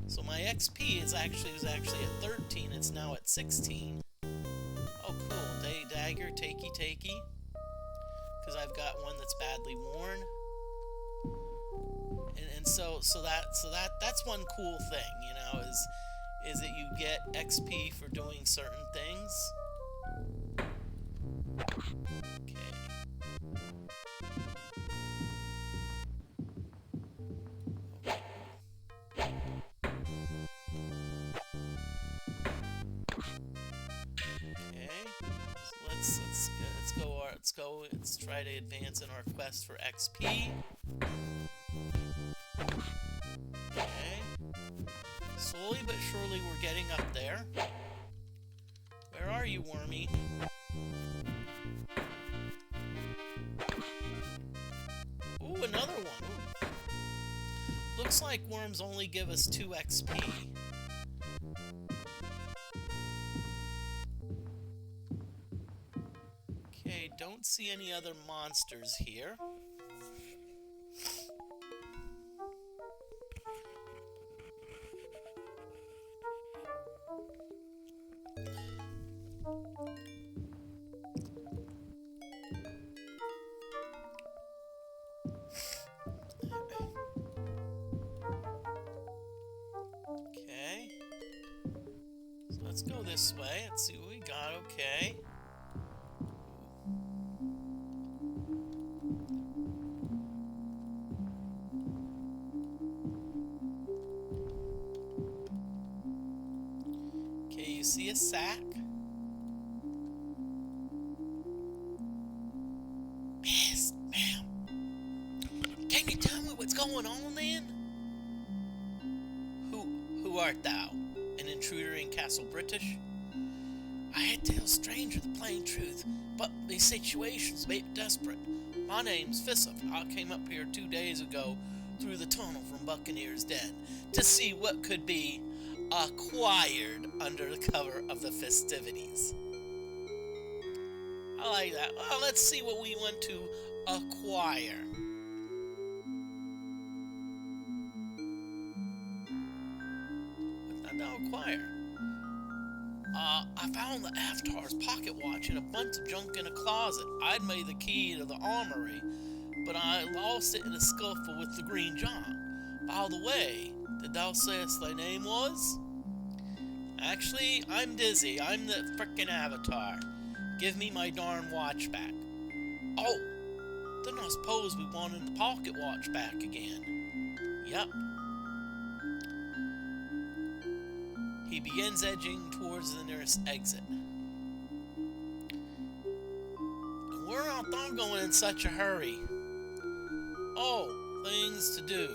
So my XP was actually at 13. It's now at 16. Oh, cool. Dagger, takey. Because I've got one that's badly worn. And so that's one cool thing, you know, is that you get XP for doing certain things. Okay. Let's try to advance in our quest for XP. Okay. Slowly but surely we're getting up there. Where are you, Wormy? Ooh, another one. Ooh. Looks like worms only give us 2 XP. Okay, don't see any other monsters here. Okay. So let's go this way. Let's see what we got. Okay. See a sack? Yes, ma'am. Can you tell me what's going on then? Who art thou? An intruder in Castle British? I had tell stranger the plain truth, but the situation's made it desperate. My name's Fissif. I came up here 2 days ago through the tunnel from Buccaneer's Den to see what could be acquired under the cover of the festivities. I like that. Well, let's see what we want to acquire. What's that to acquire? I found the Avatar's pocket watch and a bunch of junk in a closet. I'd made the key to the armory, but I lost it in a scuffle with the Green John. By the way, did thou say thy name was? Actually, I'm Dizzy. I'm the frickin' Avatar. Give me my darn watch back. Oh! Then I suppose we wanted the pocket watch back again. Yep. He begins edging towards the nearest exit. Where art thou going in such a hurry? Oh, things to do.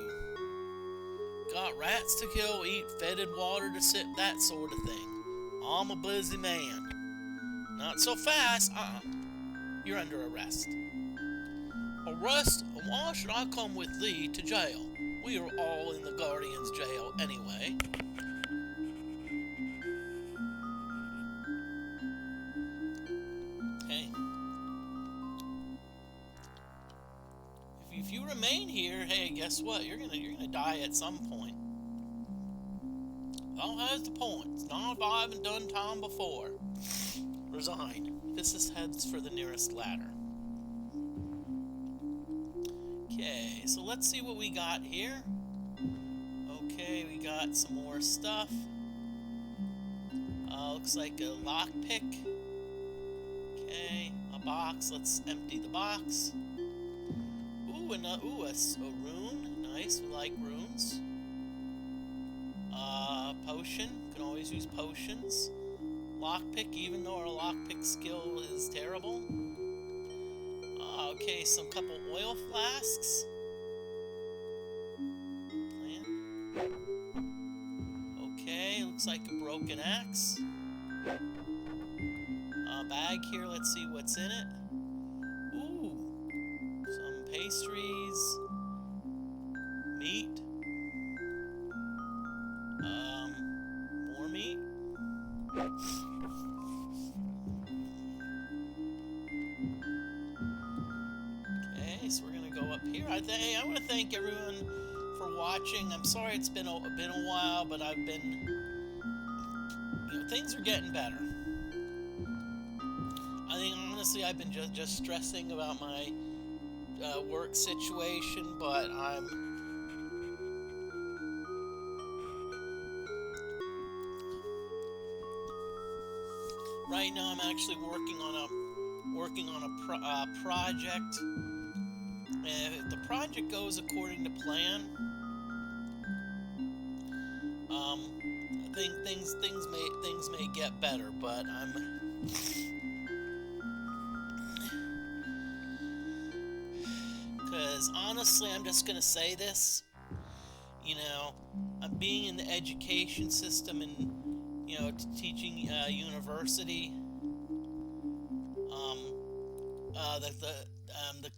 Got rats to kill, eat fetid water to sip, that sort of thing. I'm a busy man. Not so fast. You're under arrest. Arrest? Why should I come with thee to jail? We are all in the Guardian's jail anyway. Okay. If you remain here, hey, guess what? You're gonna die at some point. Well, that's the point. It's not if I haven't done time before. Resign. This heads for the nearest ladder. Okay, so let's see what we got here. Okay, we got some more stuff. Looks like a lockpick. Okay, a box. Let's empty the box. Ooh, a rune. Nice, we like runes. Potion. Can always use potions. Lockpick, even though our lockpick skill is terrible. Okay, some couple oil flasks. Plant. Okay, looks like a broken axe. Bag here, let's see what's in it. Ooh, some pastries. Meat. More meat. Okay, so we're gonna go up here. I want to thank everyone for watching. I'm sorry it's been a while, but I've been, things are getting better. I think honestly I've been just stressing about my work situation, but right now I'm actually working on a project, and if the project goes according to plan, I think things may get better, but because honestly, I'm just gonna say this, I'm being in the education system and teaching university.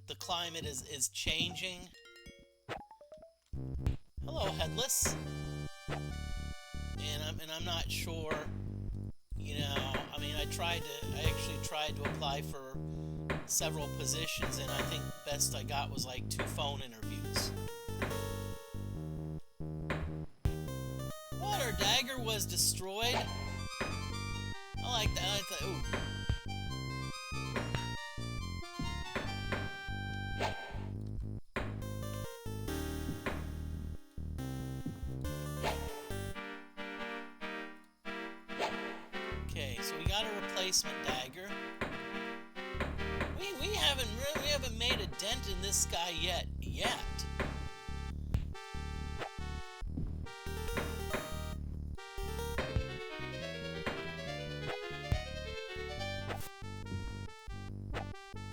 The climate is changing. Hello, Headless. And I'm not sure. I actually tried to apply for several positions, and I think best I got was like 2 phone interviews. Water dagger was destroyed. I like that. Ooh. Okay, so we got a replacement dagger. We haven't made a dent in this guy yet.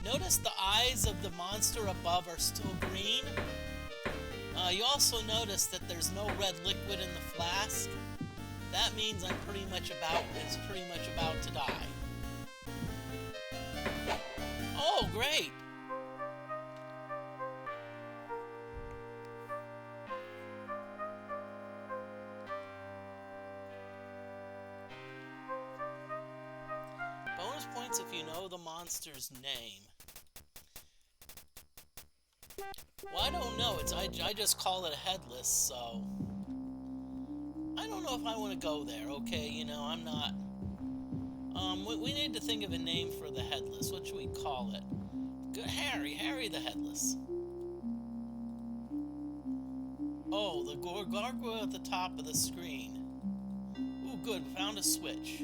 Notice the eyes of the monster above are still green. You also notice that there's no red liquid in the flask. That means it's pretty much about to die. Oh, great! Bonus points if you know the monster's name. Well, I don't know. I just call it a Headless, so I don't know if I want to go there. Okay, I'm not. We need to think of a name for the Headless. What should we call it? Good, Harry the Headless. Oh, the gargoyle at the top of the screen. Ooh, good. Found a switch.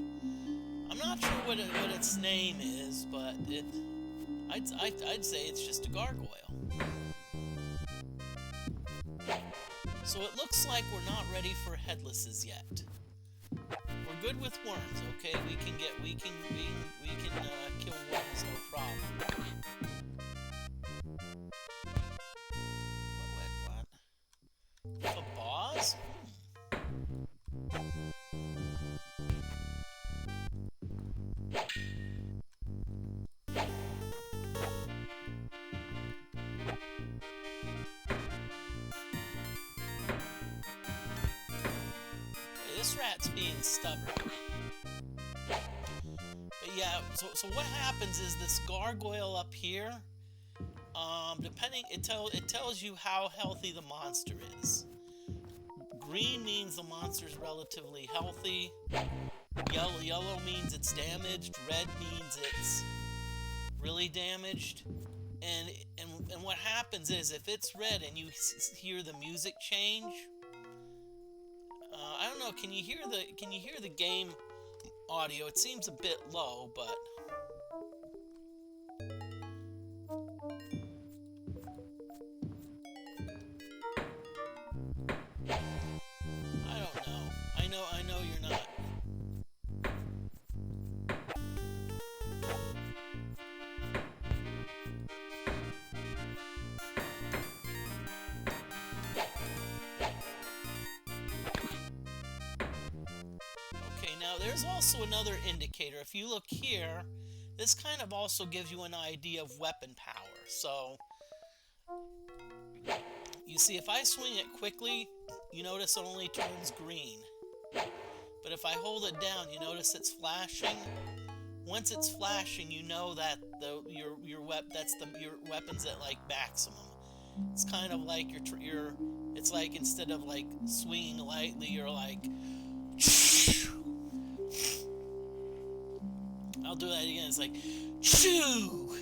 I'm not sure what its name is, but I'd say it's just a gargoyle. So it looks like we're not ready for headlesses yet. We're good with worms, okay? We can kill worms, no problem. What? The boss? This rat's being stubborn. But yeah, so what happens is this gargoyle up here, it tells you how healthy the monster is. Green means the monster's relatively healthy. Yellow means it's damaged. Red means it's really damaged. And what happens is if it's red and you hear the music change, I don't know. Can you hear the game audio? It seems a bit low, but I don't know. I know you're not. Now, there's also another indicator. If you look here, this kind of also gives you an idea of weapon power. So, you see, if I swing it quickly, you notice it only turns green. But if I hold it down, you notice it's flashing. Once it's flashing, you know that your weapon's at like maximum. It's kind of like it's like instead of like swinging lightly, you're like. I'll do that again. It's like, shoo!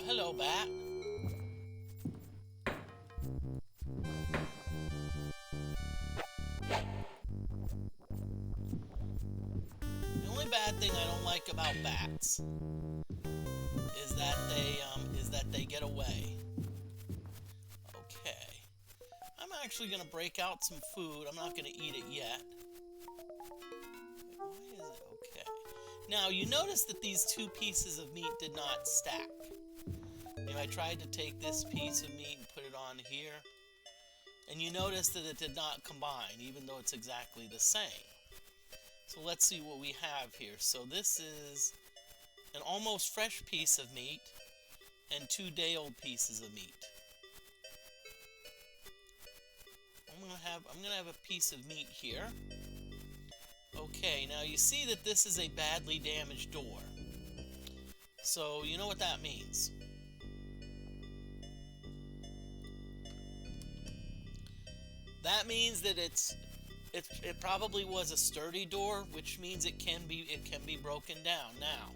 Hello, bat. The only bad thing I don't like about bats is that they get away. Okay. I'm actually gonna break out some food. I'm not gonna eat it yet. Wait, why is it okay? Now you notice that these two pieces of meat did not stack. I tried to take this piece of meat and put it on here, and you notice that it did not combine, even though it's exactly the same. So let's see what we have here. So this is an almost fresh piece of meat and 2 day-old pieces of meat. I'm gonna have a piece of meat here. Okay, now you see that this is a badly damaged door. So you know what that means. That means that it probably was a sturdy door, which means it can be broken down. Now,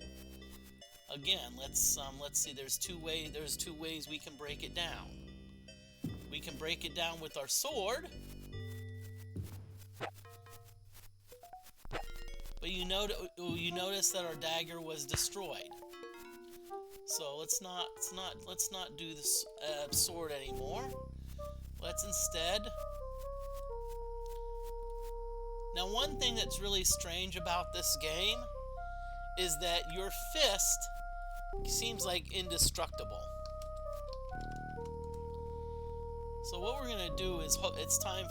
again, let's see. There's two ways we can break it down. We can break it down with our sword, but you notice that our dagger was destroyed. So let's not do this sword anymore. Let's instead. Now, one thing that's really strange about this game is that your fist seems like indestructible. So what we're gonna do is it's time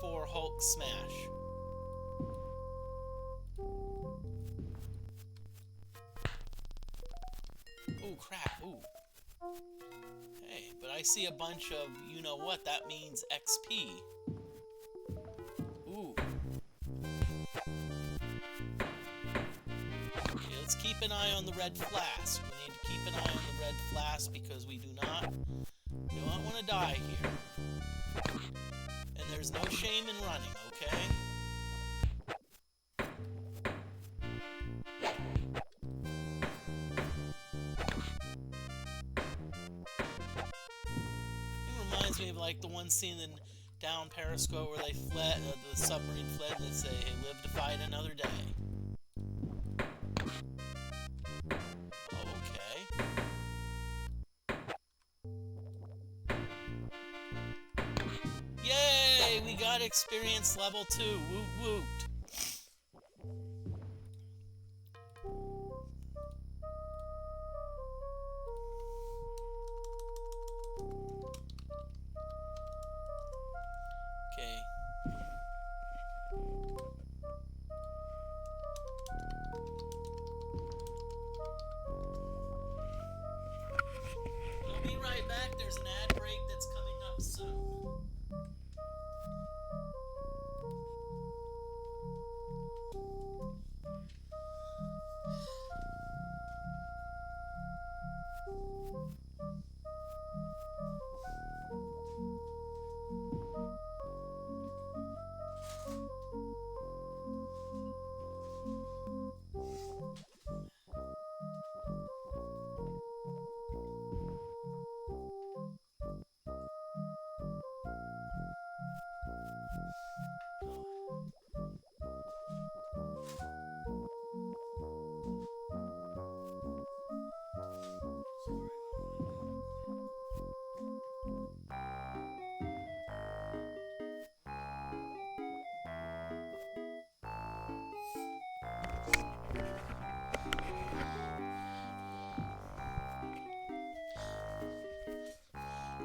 for Hulk smash. Ooh, crap! Ooh. Hey, but I see a bunch of you know what that means XP. Ooh. Okay, let's keep an eye on the red flask. We need to keep keep an eye on the red flask because we do not want to die here. And there's no shame in running, okay? It reminds me of like the one scene in Down Periscope where they fled, the submarine fled, and they say, "Hey, live to fight another day." Yay! We got experience level 2. Woot woot. Okay. I'll be right back. There's an ad break that's coming up soon.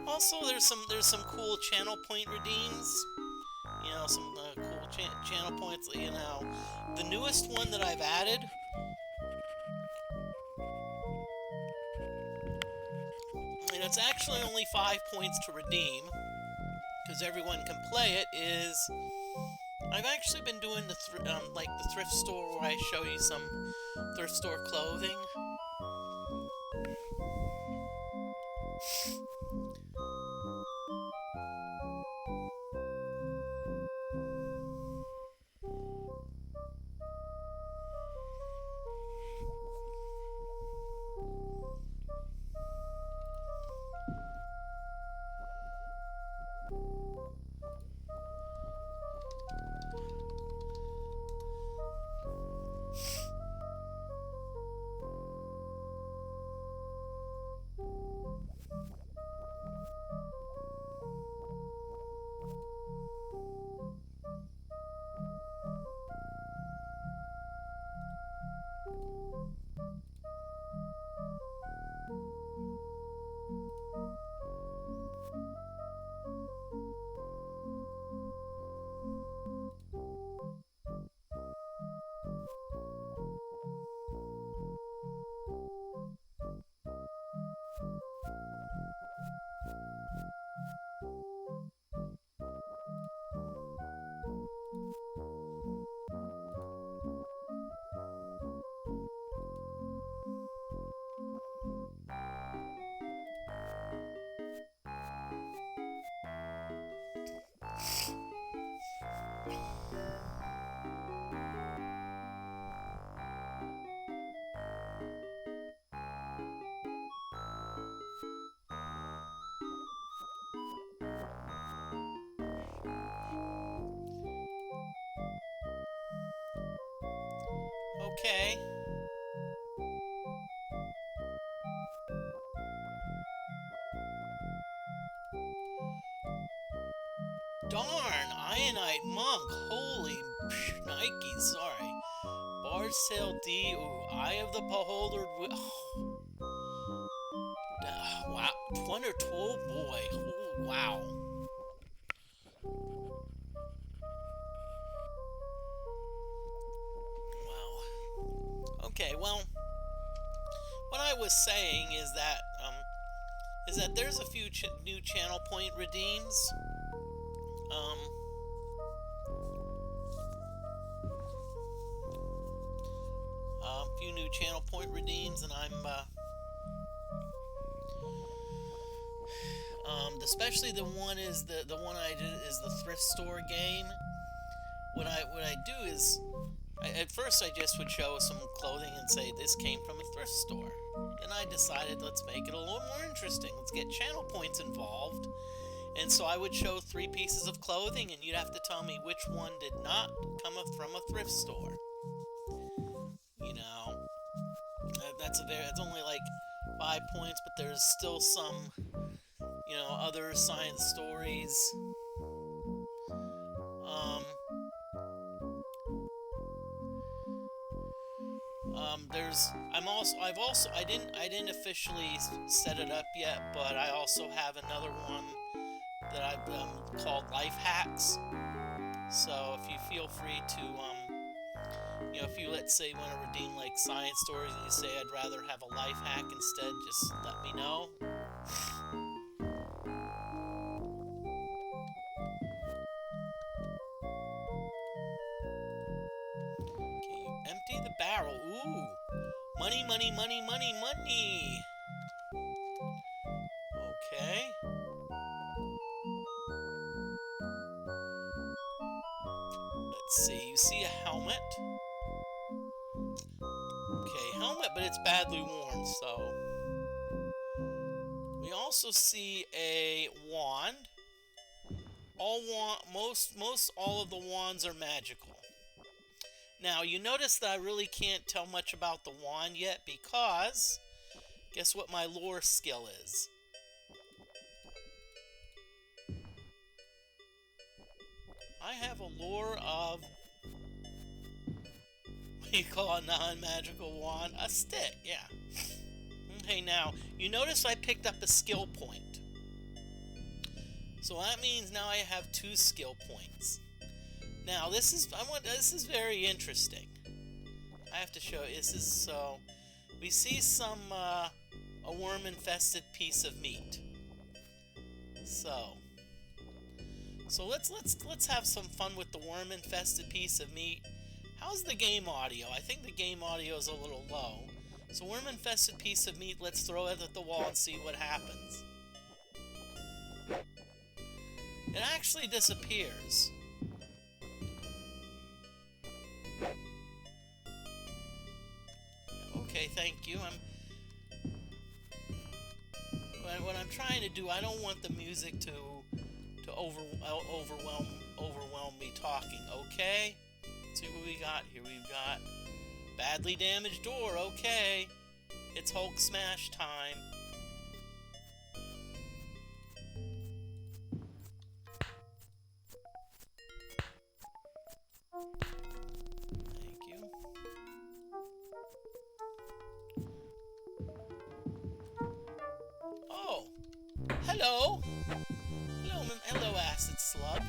Also, there's some cool channel point redeems. You know, some cool channel points. You know, the newest one that I've added. And it's actually only 5 points to redeem, because everyone can play it. Is I've actually been doing the like the thrift store where I show you some thrift store clothing. Okay. Darn, Ionite Monk. Holy Nike, sorry. Bard Sail D. Ooh, Eye of the Beholder. Wow. 20, oh boy. Oh, wow. Wow. Okay, well, what I was saying is that there's a few new channel point redeems. A few new channel point redeems, and I'm Especially the one I did is the thrift store game. What I do is, at first I just would show some clothing and say this came from a thrift store. Then I decided let's make it a little more interesting. Let's get channel points involved. And so I would show 3 pieces of clothing, and you'd have to tell me which one did not come from a thrift store. You know, that's only like 5 points, but there's still some, other science stories. I didn't officially set it up yet, but I also have another one that I've called Life Hacks. So if you feel free to, if you, let's say, want to redeem like science stories and you say I'd rather have a life hack instead, just let me know. Okay, you empty the barrel. Ooh! Money, money, money, money, money! Okay. Let's see, you see a helmet. Okay, helmet, but it's badly worn, so. We also see a wand. Most all of the wands are magical. Now, you notice that I really can't tell much about the wand yet because guess what my lore skill is? I have a lore of, what do you call a non-magical wand? A stick, yeah. Okay, now, you notice I picked up a skill point. So that means now I have 2 skill points. Now, this is very interesting. I have to show you, so, we see a worm-infested piece of meat. So let's have some fun with the worm-infested piece of meat. How's the game audio? I think the game audio is a little low. So worm-infested piece of meat, let's throw it at the wall and see what happens. It actually disappears. Okay, thank you. What I'm trying to do, I don't want the music to overwhelm me talking. Okay, let's see what we got here. We've got badly damaged door. Okay, it's Hulk smash time. Thank you. Oh, hello. Hello, acid slug.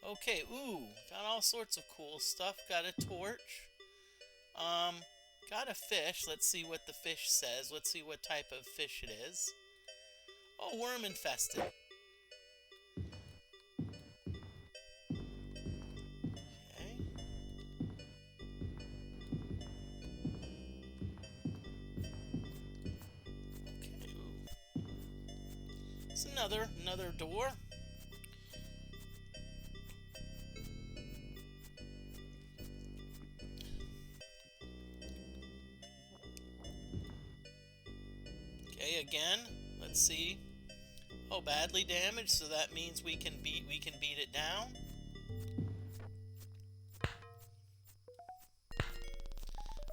Okay, ooh, got all sorts of cool stuff. Got a torch. Got a fish. Let's see what the fish says. Let's see what type of fish it is. Oh, worm infested. Another door. Okay, again, let's see. Oh, badly damaged, so that means we can beat it down.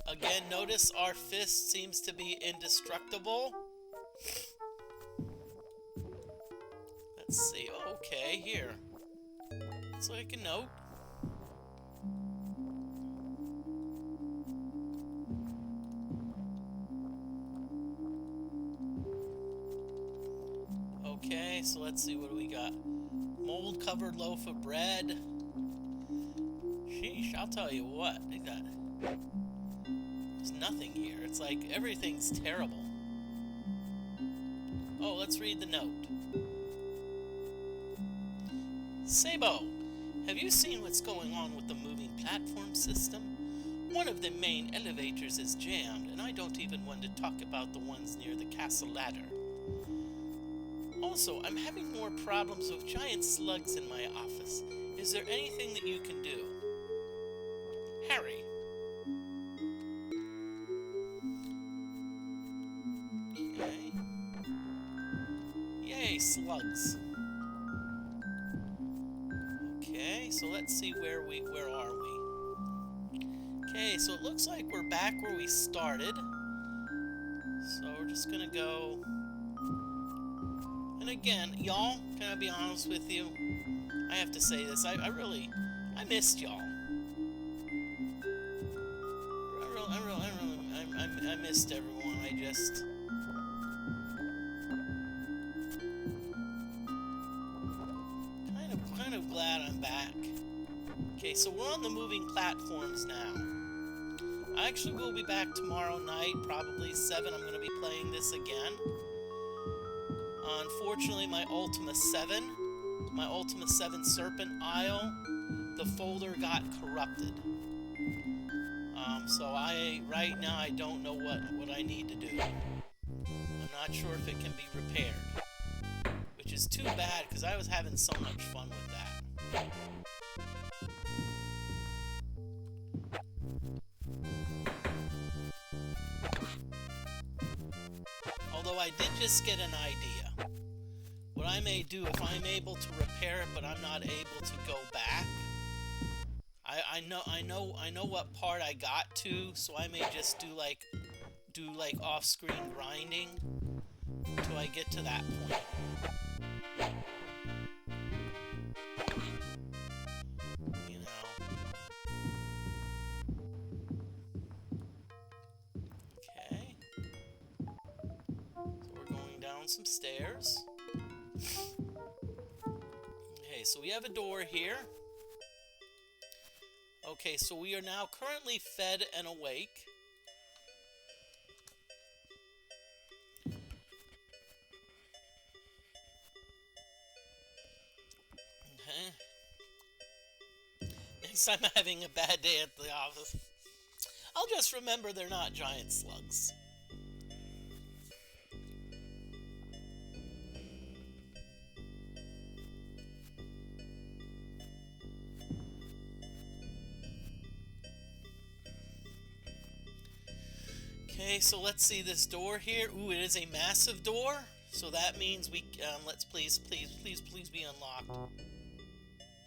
Again, notice our fist seems to be indestructible. Let's see. Okay, here. It's like a note. Okay, so let's see, what do we got? Mold-covered loaf of bread. Sheesh, I'll tell you what. There's nothing here. It's like everything's terrible. Oh, let's read the note. Sabo, have you seen what's going on with the moving platform system? One of the main elevators is jammed, and I don't even want to talk about the ones near the castle ladder. Also, I'm having more problems with giant slugs in my office. Is there anything that you can do? Harry. Okay. Yay, slugs. Okay, so let's see where are we? Okay, so it looks like we're back where we started. So we're just gonna go. And again, y'all, can I be honest with you? I have to say this. I missed y'all. I missed everyone. Kind of glad I'm back. Okay, so we're on the moving platforms now. I actually will be back tomorrow night, probably 7. I'm going to be playing this again. Unfortunately, my Ultima 7 Serpent Isle, the folder got corrupted. So right now I don't know what I need to do. I'm not sure if it can be repaired, which is too bad because I was having so much fun with that. Although I did just get an idea. What I may do, if I'm able to repair it but I'm not able to go back, I know what part I got to, so I may just do like off-screen grinding till I get to that point. You know. Okay. So we're going down some stairs. Okay, so we have a door here. Okay, so we are now currently fed and awake. Okay. Next time I'm having a bad day at the office, I'll just remember they're not giant slugs. Okay, so let's see this door here. Ooh, it is a massive door. So that means we, let's please be unlocked.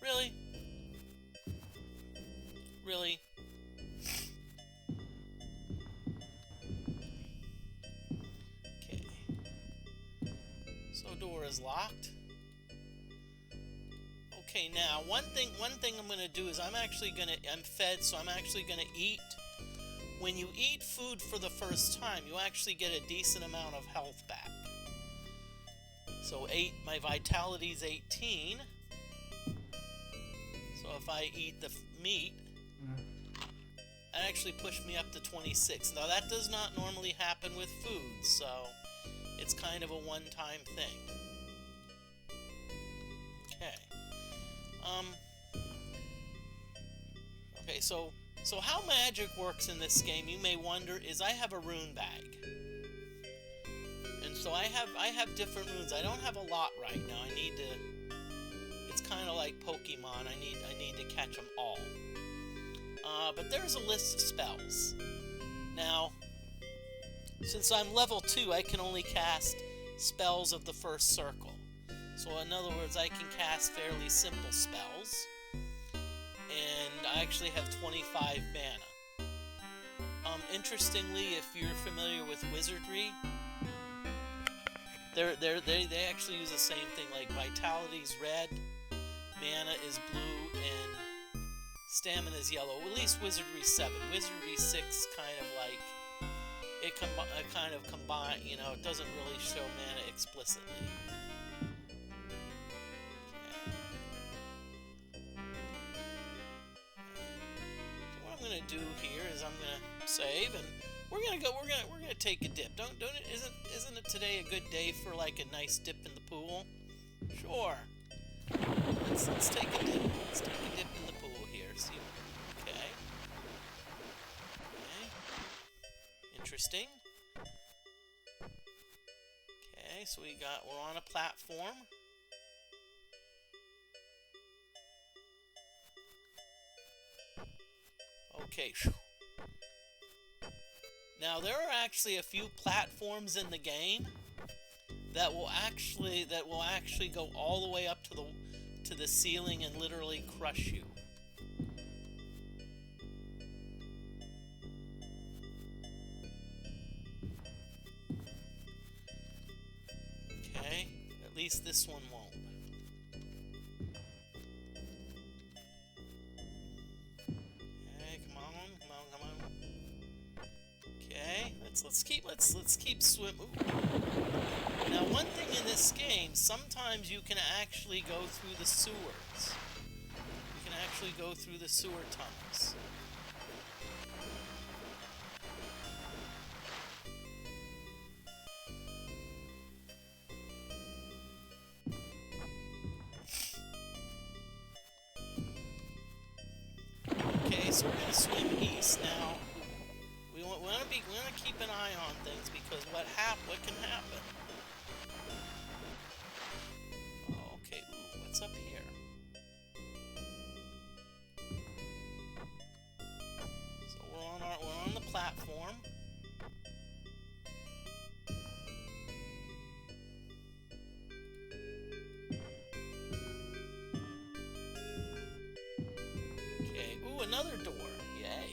Really? Really? Okay. So door is locked. Okay, now one thing I'm gonna do is I'm fed, so I'm actually gonna eat. When you eat food for the first time, you actually get a decent amount of health back. So my vitality's 18. So if I eat the meat, that actually pushed me up to 26. Now that does not normally happen with food, so it's kind of a one-time thing. Okay. Okay, so how magic works in this game, you may wonder, is I have a rune bag. And so I have different runes. I don't have a lot right now. I need to, it's kind of like Pokemon. I need to catch them all. But there's a list of spells. Now, since I'm level 2, I can only cast spells of the first circle. So in other words, I can cast fairly simple spells. And I actually have 25 mana. Interestingly, if you're familiar with wizardry, they actually use the same thing. Like vitality's red, mana is blue, and stamina is yellow. At least wizardry 7. Wizardry 6 kind of like it kind of combine. You know, it doesn't really show mana explicitly. Do here is I'm gonna save, and we're gonna take a dip. Isn't it today a good day for like a nice dip in the pool? Sure. let's take a dip. Let's take a dip in the pool here. See. Okay. Okay. Interesting. Okay, so we're on a platform. Okay. Now there are actually a few platforms in the game that will actually go all the way up to the ceiling and literally crush you. Okay, at least this one won't. Okay, come on. Okay, let's keep swimming. Now, one thing in this game, sometimes you can actually go through the sewers. You can actually go through the sewer tunnels. Okay, so we're gonna swim east now. We want to keep an eye on things because what can happen? Oh, okay, ooh, what's up here? So we're on the platform. Okay, ooh, another door. Yay.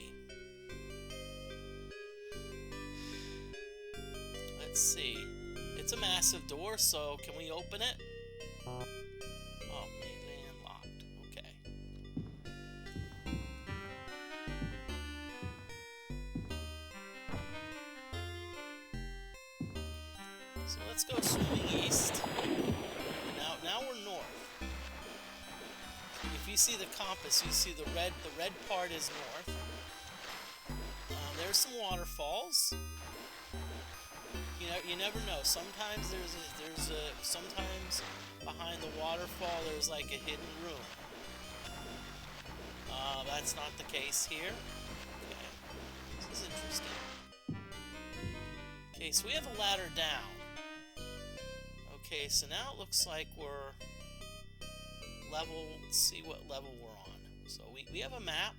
Let's see. It's a massive door, so can we open it? Oh, landlocked. Okay. So let's go swimming east. Now we're north. If you see the compass, you see the red part is north. There's some waterfalls. You never know. Sometimes sometimes behind the waterfall there's like a hidden room. That's not the case here. Okay, this is interesting. Okay, so we have a ladder down. Okay, so now it looks like we're level. Let's see what level we're on. So we have a map.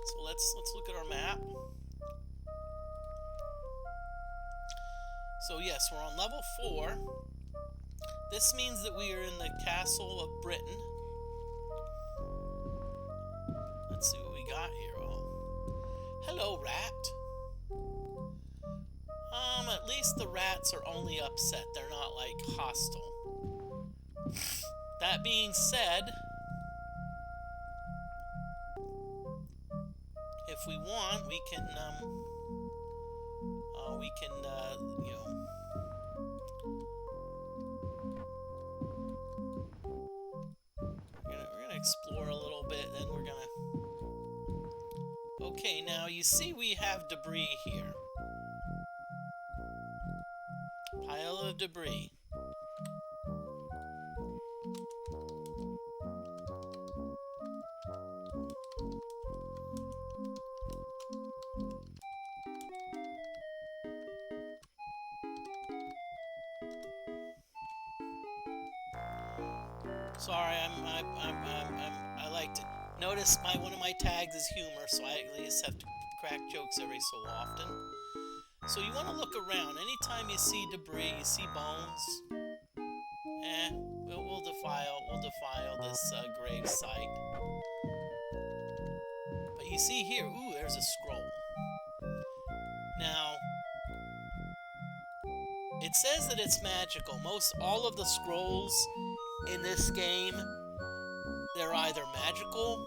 So let's look at our map. So yes, we're on level 4. This means that we are in the Castle of Britain. Let's see what we got here. Oh, hello, rat. At least the rats are only upset. They're not like hostile. That being said, if we want, we can you know, we're gonna explore a little bit, then we're gonna. Okay, now you see we have debris here. Pile of debris. Sorry, I like to notice one of my tags is humor, so I at least have to crack jokes every so often. So you want to look around. Anytime you see debris, you see bones. We'll defile this grave site. But you see here, ooh, there's a scroll. Now, it says that it's magical. All of the scrolls in this game, they're either magical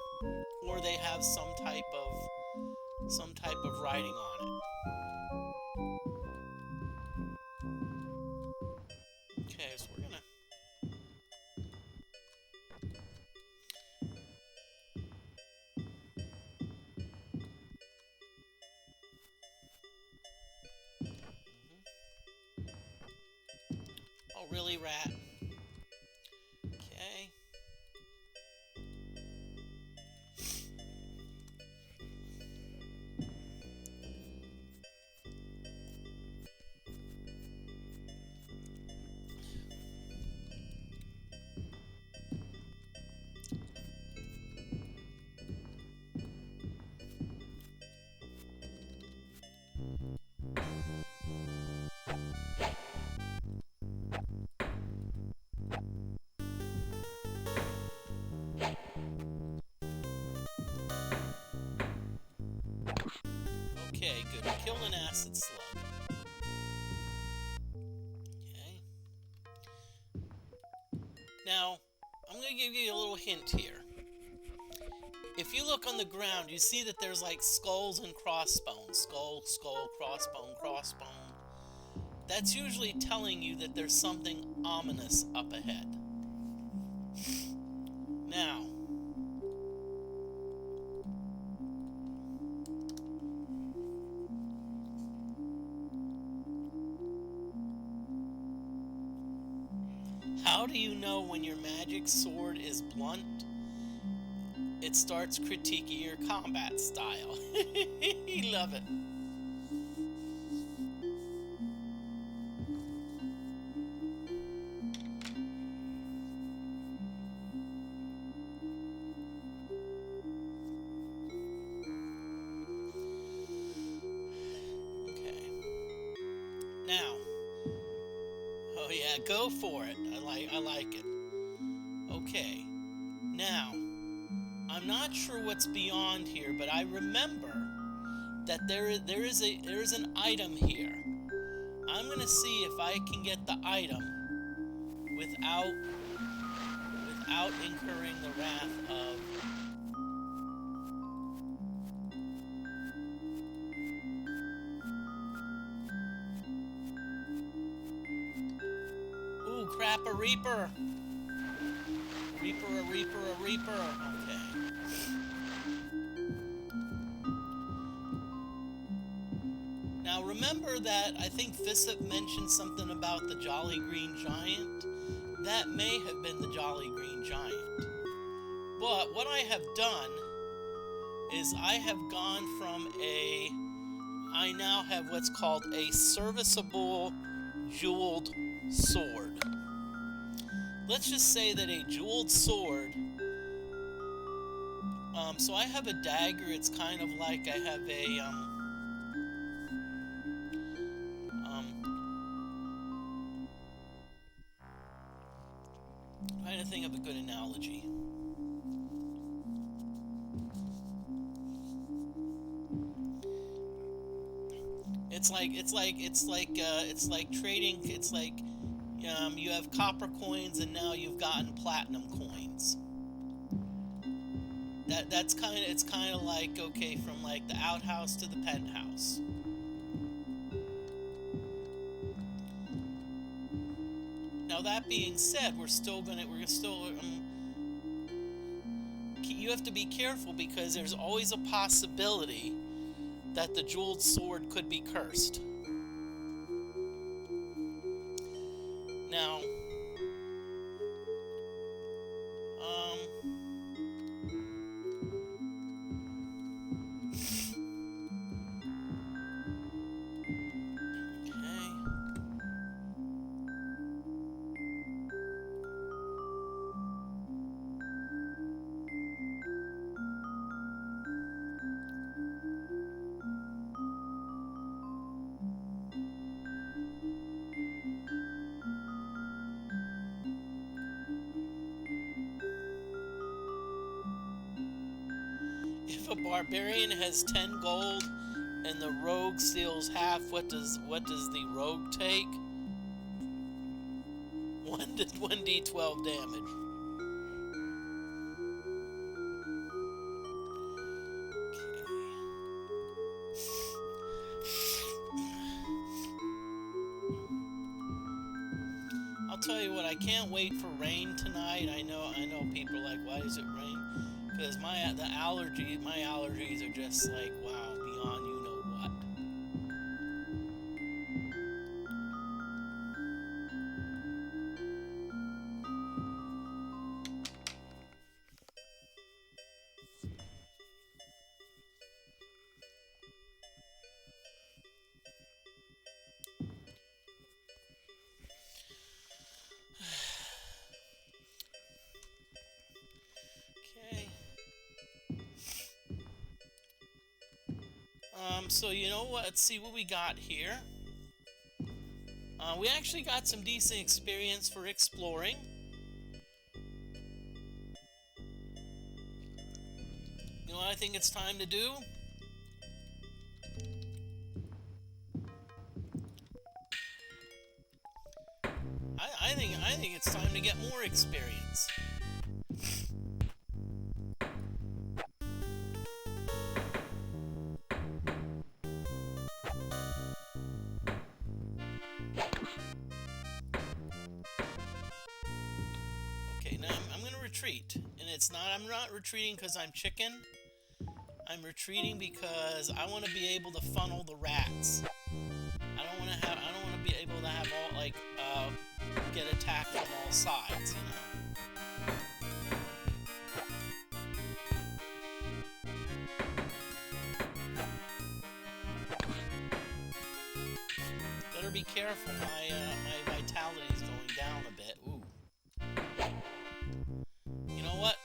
or they have some type of writing on it. Okay, so we're gonna. Oh, really, rat? Okay. Okay, good. We killed an acid slug. Okay. Now, I'm going to give you a little hint here. If you look on the ground, you see that there's like skulls and crossbones. Skull, skull, crossbone, crossbone. That's usually telling you that there's something ominous up ahead. Now, how do you know when your magic sword is blunt? It starts critiquing your combat style. You love it. Okay. Now. Oh yeah, go for it. I like it. Okay. Now, I'm not sure what's beyond here, but I remember that there is an item here. I'm gonna see if I can get the item without incurring the wrath of. Ooh, crap! A reaper. Reaper, a reaper, a reaper. Okay. Now remember that I think Fissip mentioned something about the Jolly Green Giant. That may have been the Jolly Green Giant. But what I have done is I have gone from I now have what's called a serviceable jeweled sword. Let's just say that a jeweled sword, so I have a dagger. It's kind of like I have a, trying to think of a good analogy. It's like trading. It's like you have copper coins and now you've gotten platinum coins. It's kind of like, okay, from like the outhouse to the penthouse. Now that being said, you have to be careful because there's always a possibility that the jeweled sword could be cursed. Now, if a barbarian has 10 gold and the rogue steals half, what does the rogue take? 1d12 damage. I'll tell you what, I can't wait for rain tonight. I know people are like, why does it rain? Because my allergies are just like, wow, beyond you know what. So you know what? Let's see what we got here. We actually got some decent experience for exploring. You know what I think it's time to do? I think it's time to get more experience. Okay, now I'm gonna retreat, and I'm not retreating because I'm chicken. I'm retreating because I want to be able to funnel the rats. I don't want to be able to have all get attacked from all sides, you know. Better be careful. My vitality is going down a bit. Ooh. You know what?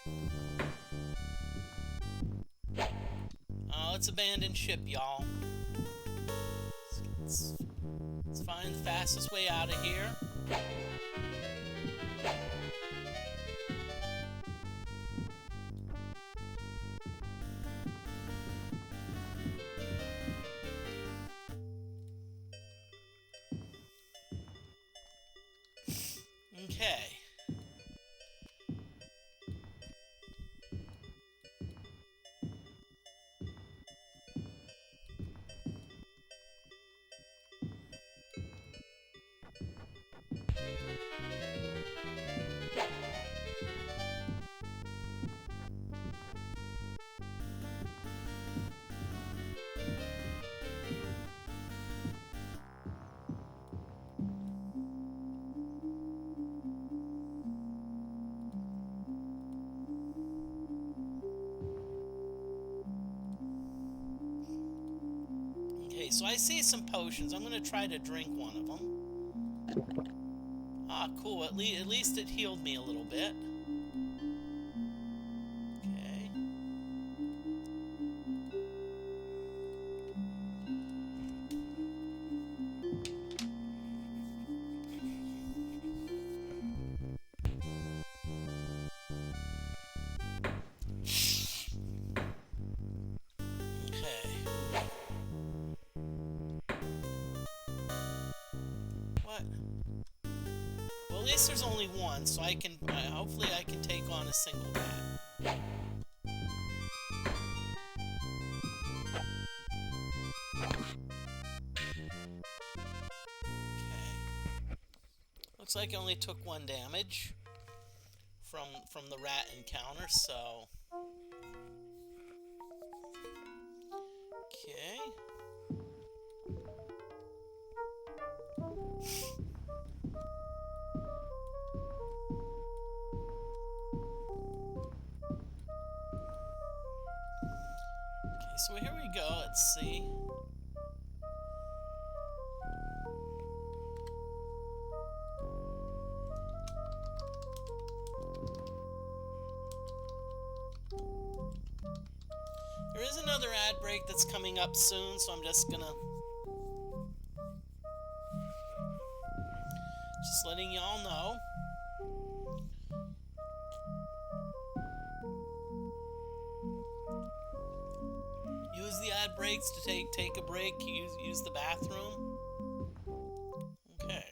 Let's abandon ship, y'all. Let's find the fastest way out of here. Okay. Okay, so I see some potions. I'm gonna try to drink one of them. Ah, cool. At least it healed me a little bit. Okay. What? Well, at least there's only one, so I can hopefully I can take on a single rat. Okay. Looks like I only took 1 damage from the rat encounter, so okay. So here we go, let's see. There is another ad break that's coming up soon, so I'm just letting y'all know. Use the ad breaks to take a break, use the bathroom. Okay.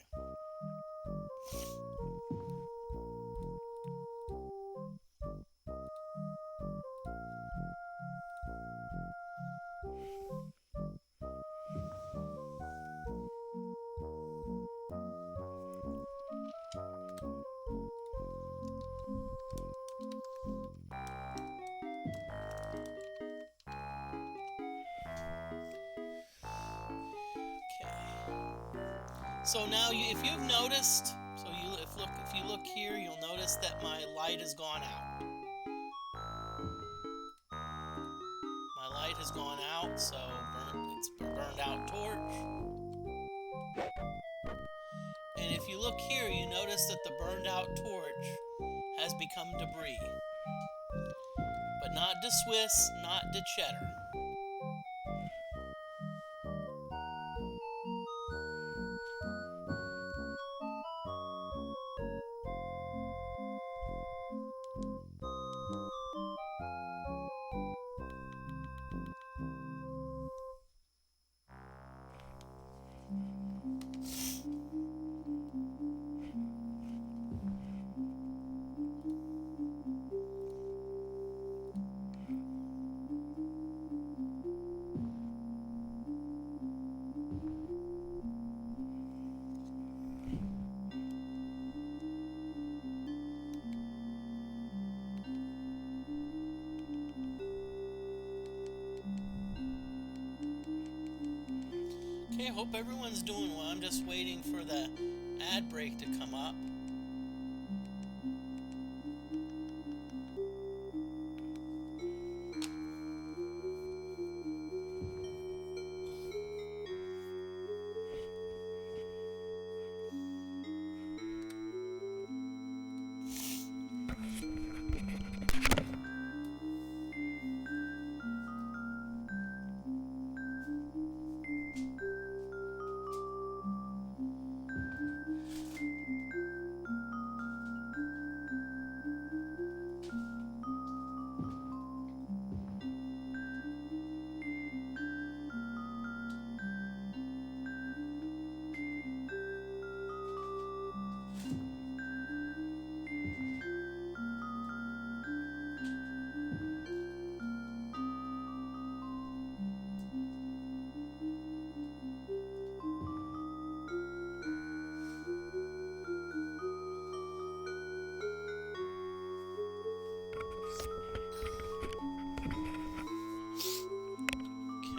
So now, if you've noticed, if you look here, you'll notice that my light has gone out. My light has gone out, so it's a burned out torch. And if you look here, you notice that the burned out torch has become debris. But not to Swiss, not to Cheddar. Okay, I hope everyone's doing well. I'm just waiting for the ad break to come up.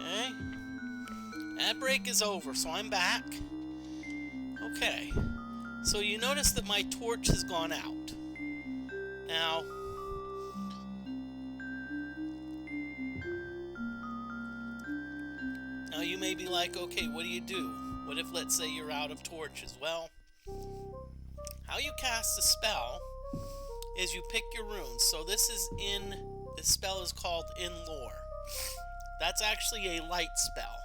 Okay. Ad break is over, so I'm back. Okay. So you notice that my torch has gone out. Now you may be like, okay, what do you do? What if, let's say, you're out of torches? Well, how you cast a spell is you pick your runes. So this spell is called In Lore. That's actually a light spell.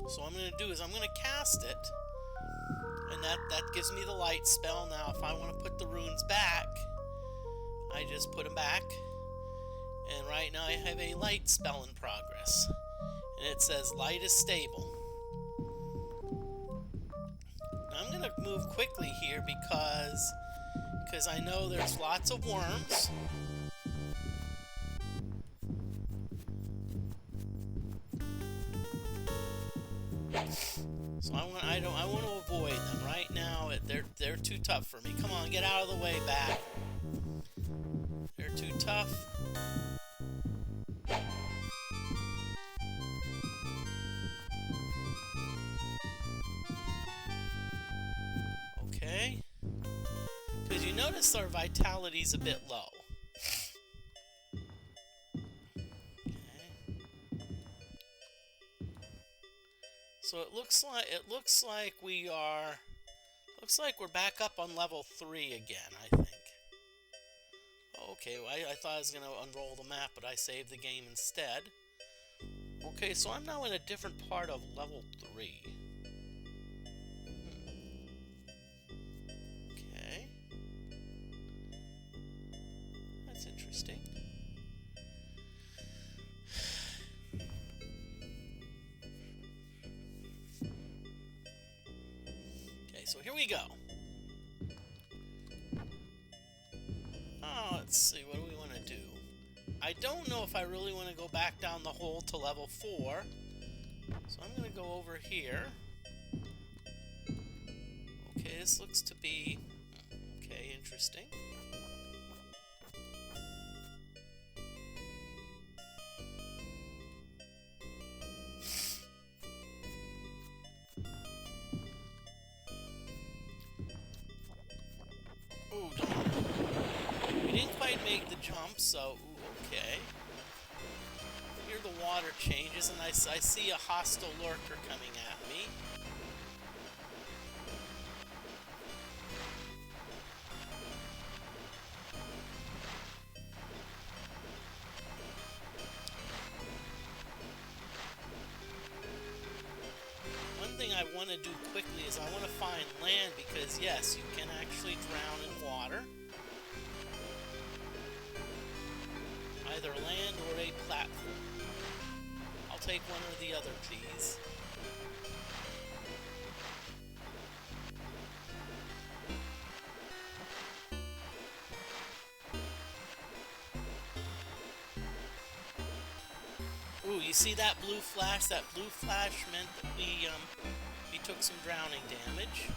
So what I'm going to do is I'm going to cast it, and that gives me the light spell. Now, if I want to put the runes back, I just put them back, and right now I have a light spell in progress, and it says light is stable. Now, I'm going to move quickly here because I know there's lots of worms. So I want to avoid them right now. They're too tough for me. Come on, get out of the way, bat. They're too tough. Okay. Because you notice our vitality's a bit low. So it looks like we're back up on level 3 again, I think. Okay, well, I thought I was gonna unroll the map, but I saved the game instead. Okay, so I'm now in a different part of level 3. Okay. That's interesting. So here we go. Oh, let's see, what do we want to do? I don't know if I really want to go back down the hole to level 4. So I'm going to go over here. Okay, this looks to be... Okay, interesting. Ooh, we didn't quite make the jump, so okay. Here the water changes, and I see a hostile lurker coming at me. One thing I want to do quickly is I want to find land, because yes, you can actually drown in water. Either land or a platform. I'll take one or the other, please. Ooh, you see that blue flash? That blue flash meant that we took some drowning damage.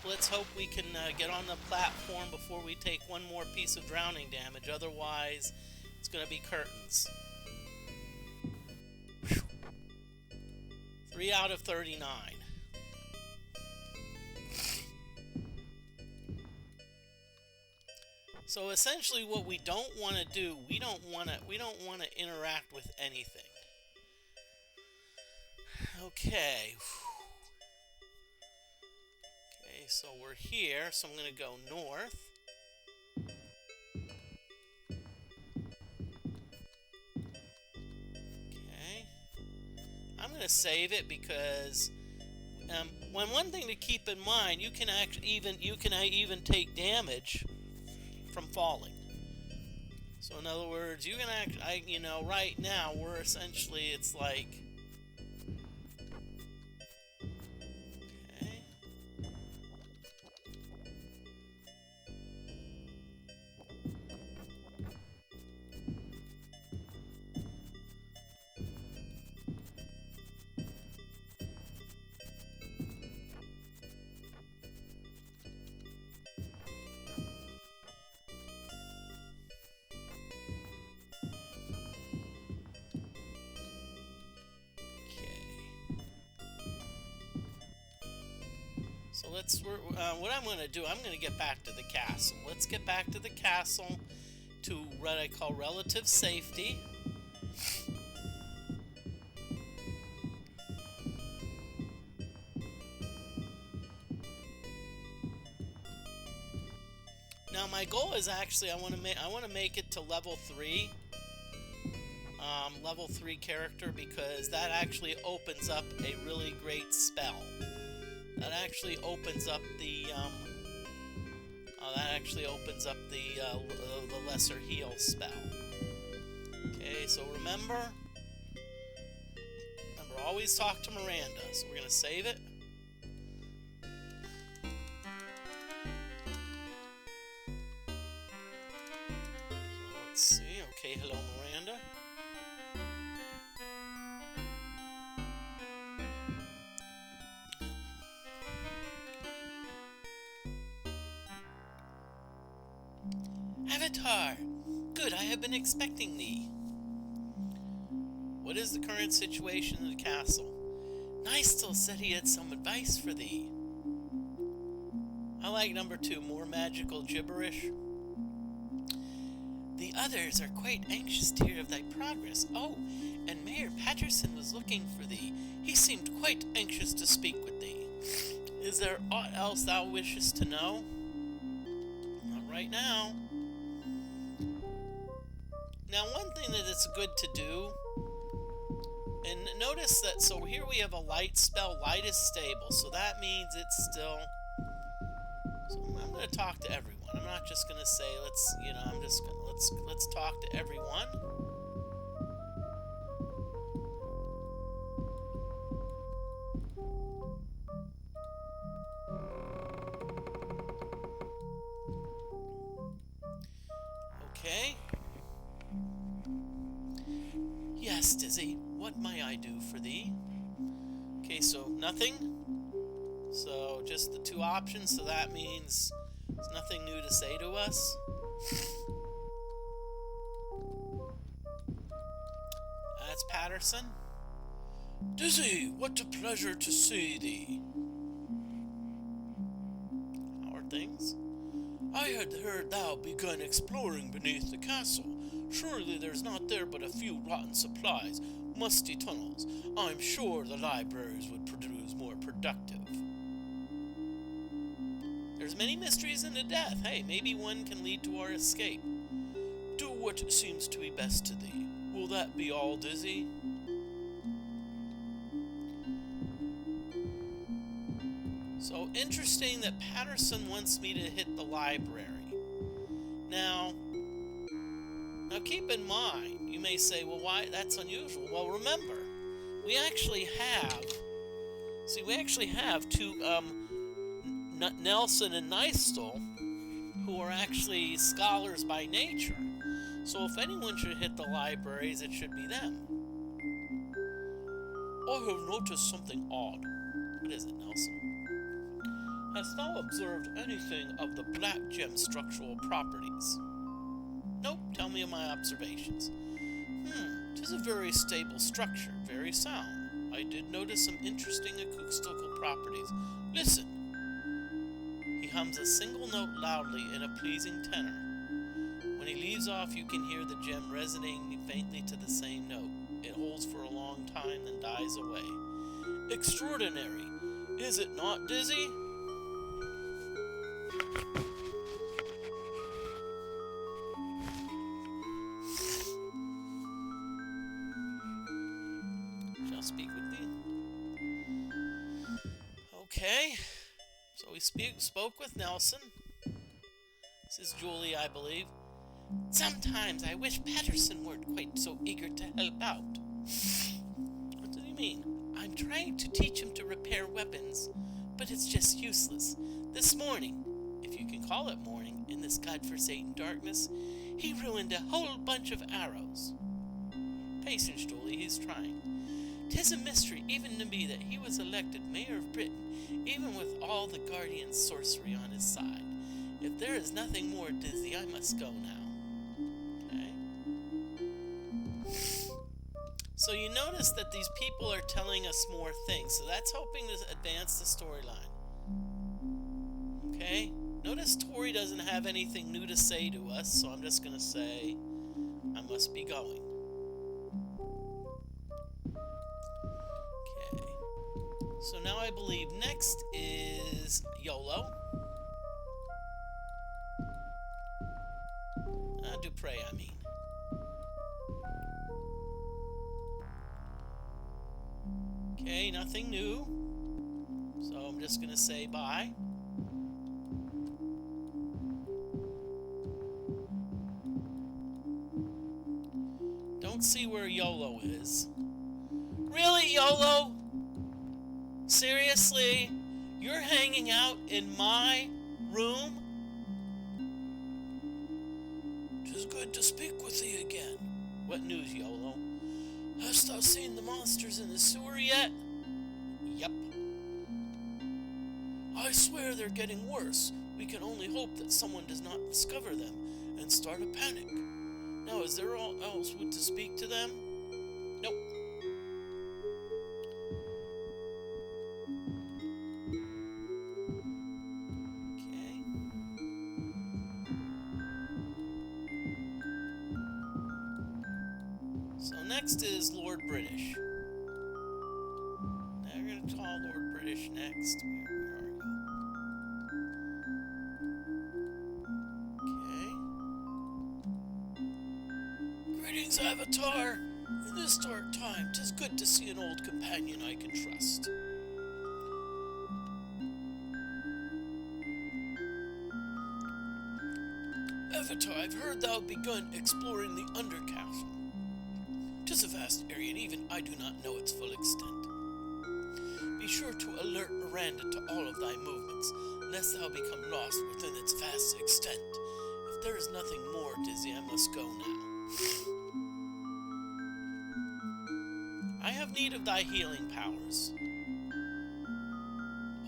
let's hope we can get on the platform before we take one more piece of drowning damage. Otherwise, it's going to be curtains. Whew. 3 out of 39. So essentially, what we don't want to do, we don't want to interact with anything. Okay. Okay, so we're here, so I'm going to go north. Okay. I'm going to save it because one thing to keep in mind, you can even take damage from falling. So in other words, you can right now we're essentially, it's like, okay. So what I'm going to do, I'm going to get back to the castle. Let's get back to the castle to what I call relative safety. Now my goal is actually I want to make it to level 3. Level 3 character, because that actually opens up a really great spell. That actually opens up the the lesser heal spell. Okay, so remember, always talk to Miranda. So we're gonna save it. So let's see. Okay, hello Miranda. Avatar! Good, I have been expecting thee. What is the current situation in the castle? Nystel said he had some advice for thee. I like number 2, more magical gibberish. The others are quite anxious to hear of thy progress. Oh, and Mayor Patterson was looking for thee. He seemed quite anxious to speak with thee. Is there aught else thou wishest to know? Not right now. Now, one thing that it's good to do, and notice that, so here we have a light spell. Light is stable, so that means it's still, so I'm going to talk to everyone. I'm not just going to say, let's talk to everyone. Okay. Yes, Dizzy, what may I do for thee? Okay, so nothing. So just the 2 options, so that means there's nothing new to say to us. That's Patterson. Dizzy, what a pleasure to see thee. How are things? I had heard thou begun exploring beneath the castle. Surely there's not there but a few rotten supplies, musty tunnels. I'm sure the libraries would produce more productive. There's many mysteries into death. Hey, maybe one can lead to our escape. Do what seems to be best to thee. Will that be all, Dizzy? So interesting that Patterson wants me to hit the library. Now keep in mind, you may say, well, why? That's unusual. Well, remember, we actually have 2, Nelson and Nystel, who are actually scholars by nature. So if anyone should hit the libraries, it should be them. I have noticed something odd. What is it, Nelson? Hast thou observed anything of the black gem's structural properties? Nope, tell me of my observations. 'Tis a very stable structure, very sound. I did notice some interesting acoustical properties. Listen! He hums a single note loudly in a pleasing tenor. When he leaves off, you can hear the gem resonating faintly to the same note. It holds for a long time, then dies away. Extraordinary, is it not, Dizzy? Shall speak with thee. Okay, so we spoke with Nelson. This is Julie, I believe. Sometimes I wish Patterson weren't quite so eager to help out. What does he mean? I'm trying to teach him to repair weapons, but it's just useless. This morning, if you can call it morning, in this godforsaken darkness, he ruined a whole bunch of arrows. Patience, Julie, he's trying. 'Tis a mystery even to me that he was elected mayor of Britain, even with all the guardian sorcery on his side. If there is nothing more, Dizzy, I must go now. Okay. So you notice that these people are telling us more things, so that's hoping to advance the storyline. Okay. Notice Tori doesn't have anything new to say to us, so I'm just going to say I must be going. Okay. So now I believe next is YOLO. Dupre, I mean. Okay, nothing new. So I'm just going to say bye. Don't see where YOLO is. Really, YOLO? Seriously? You're hanging out in my room? 'Tis good to speak with thee again. What news, YOLO? Hast thou seen the monsters in the sewer yet? Yep. I swear they're getting worse. We can only hope that someone does not discover them and start a panic. Now, is there all else to speak to them? Nope. Okay. So next is Lord British. Now we're going to call Lord British next. Where are you? Okay. Greetings, Avatar. In this dark time, 'tis good to see an old companion I can trust. Avatar, I've heard thou have begun exploring the Undercastle. 'Tis a vast area, and even I do not know its full extent. Be sure to alert Miranda to all of thy movements, lest thou become lost within its vast extent. If there is nothing more, Dizzy, I must go now. I have need of thy healing powers.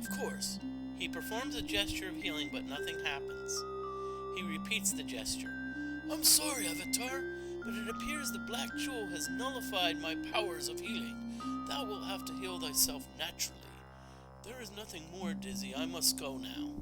Of course. He performs a gesture of healing, but nothing happens. He repeats the gesture. I'm sorry, Avatar, but it appears the Black Jewel has nullified my powers of healing. Thou wilt have to heal thyself naturally. There is nothing more, Dizzy. I must go now.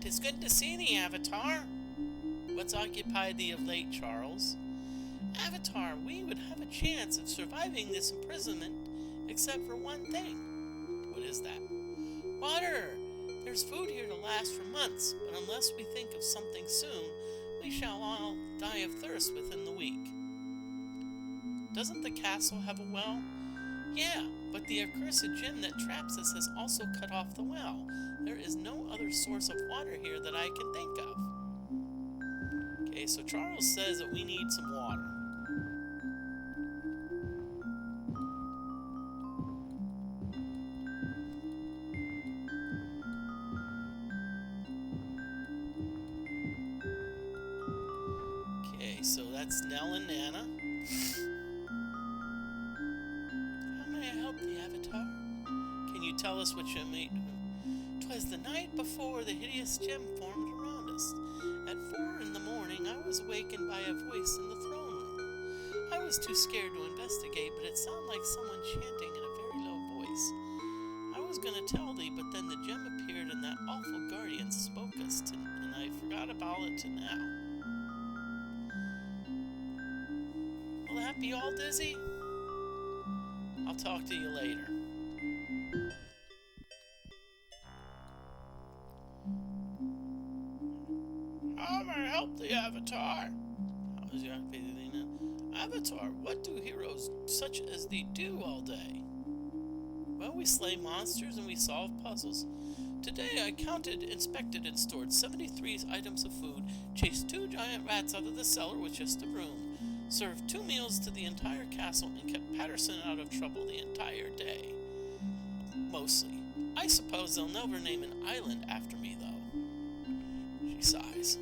"'Tis good to see thee, Avatar. What's occupied thee of late, Charles? Avatar, we would have a chance of surviving this imprisonment, except for one thing." "What is that?" "Water. There's food here to last for months, but unless we think of something soon, we shall all die of thirst within the week." "Doesn't the castle have a well?" "Yeah, but the accursed gem that traps us has also cut off the well. There is no other source of water here that I can think of." Okay, so Charles says that we need some water. Okay, so that's Nell and Nana. How may I help the Avatar? Can you tell us what you mean? 'Twas the night before the hideous gem formed around us. At 4 in the morning, I was awakened by a voice in the throne room. I was too scared to investigate, but it sounded like someone chanting in a very low voice. I was gonna tell thee, but then the gem appeared and that awful guardian spoke us, and I forgot about it to now. Will that be all, Dizzy? I'll talk to you later. How may I help the Avatar? How is your Avatar, what do heroes such as thee do all day? Well, we slay monsters and we solve puzzles. Today I counted, inspected, and stored 73 items of food, chased 2 giant rats out of the cellar with just a broom, served 2 meals to the entire castle, and kept Patterson out of trouble the entire day. Mostly. I suppose they'll never name an island after me, though. She sighs.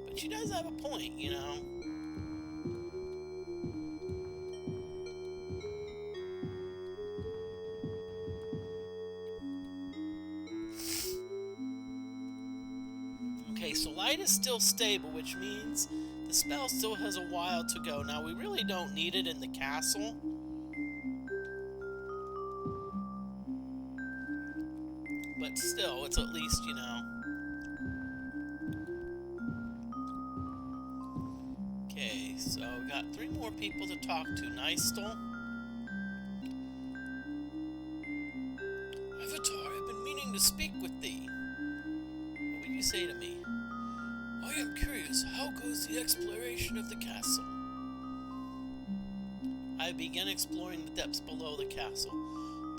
But she does have a point, you know. Okay, so light is still stable, which means the spell still has a while to go. Now, we really don't need it in the castle. But still, it's at least, you know. Okay, so we got 3 more people to talk to. Nystel. Avatar, I've been meaning to speak with thee. What would you say to me? I am curious, how goes the exploration of the castle? I began exploring the depths below the castle.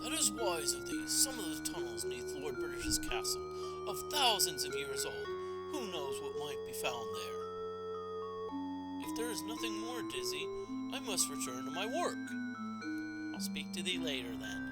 That is wise of thee. Some of the tunnels neath Lord British's castle, of thousands of years old. Who knows what might be found there? If there is nothing more, Dizzy, I must return to my work. I'll speak to thee later, then.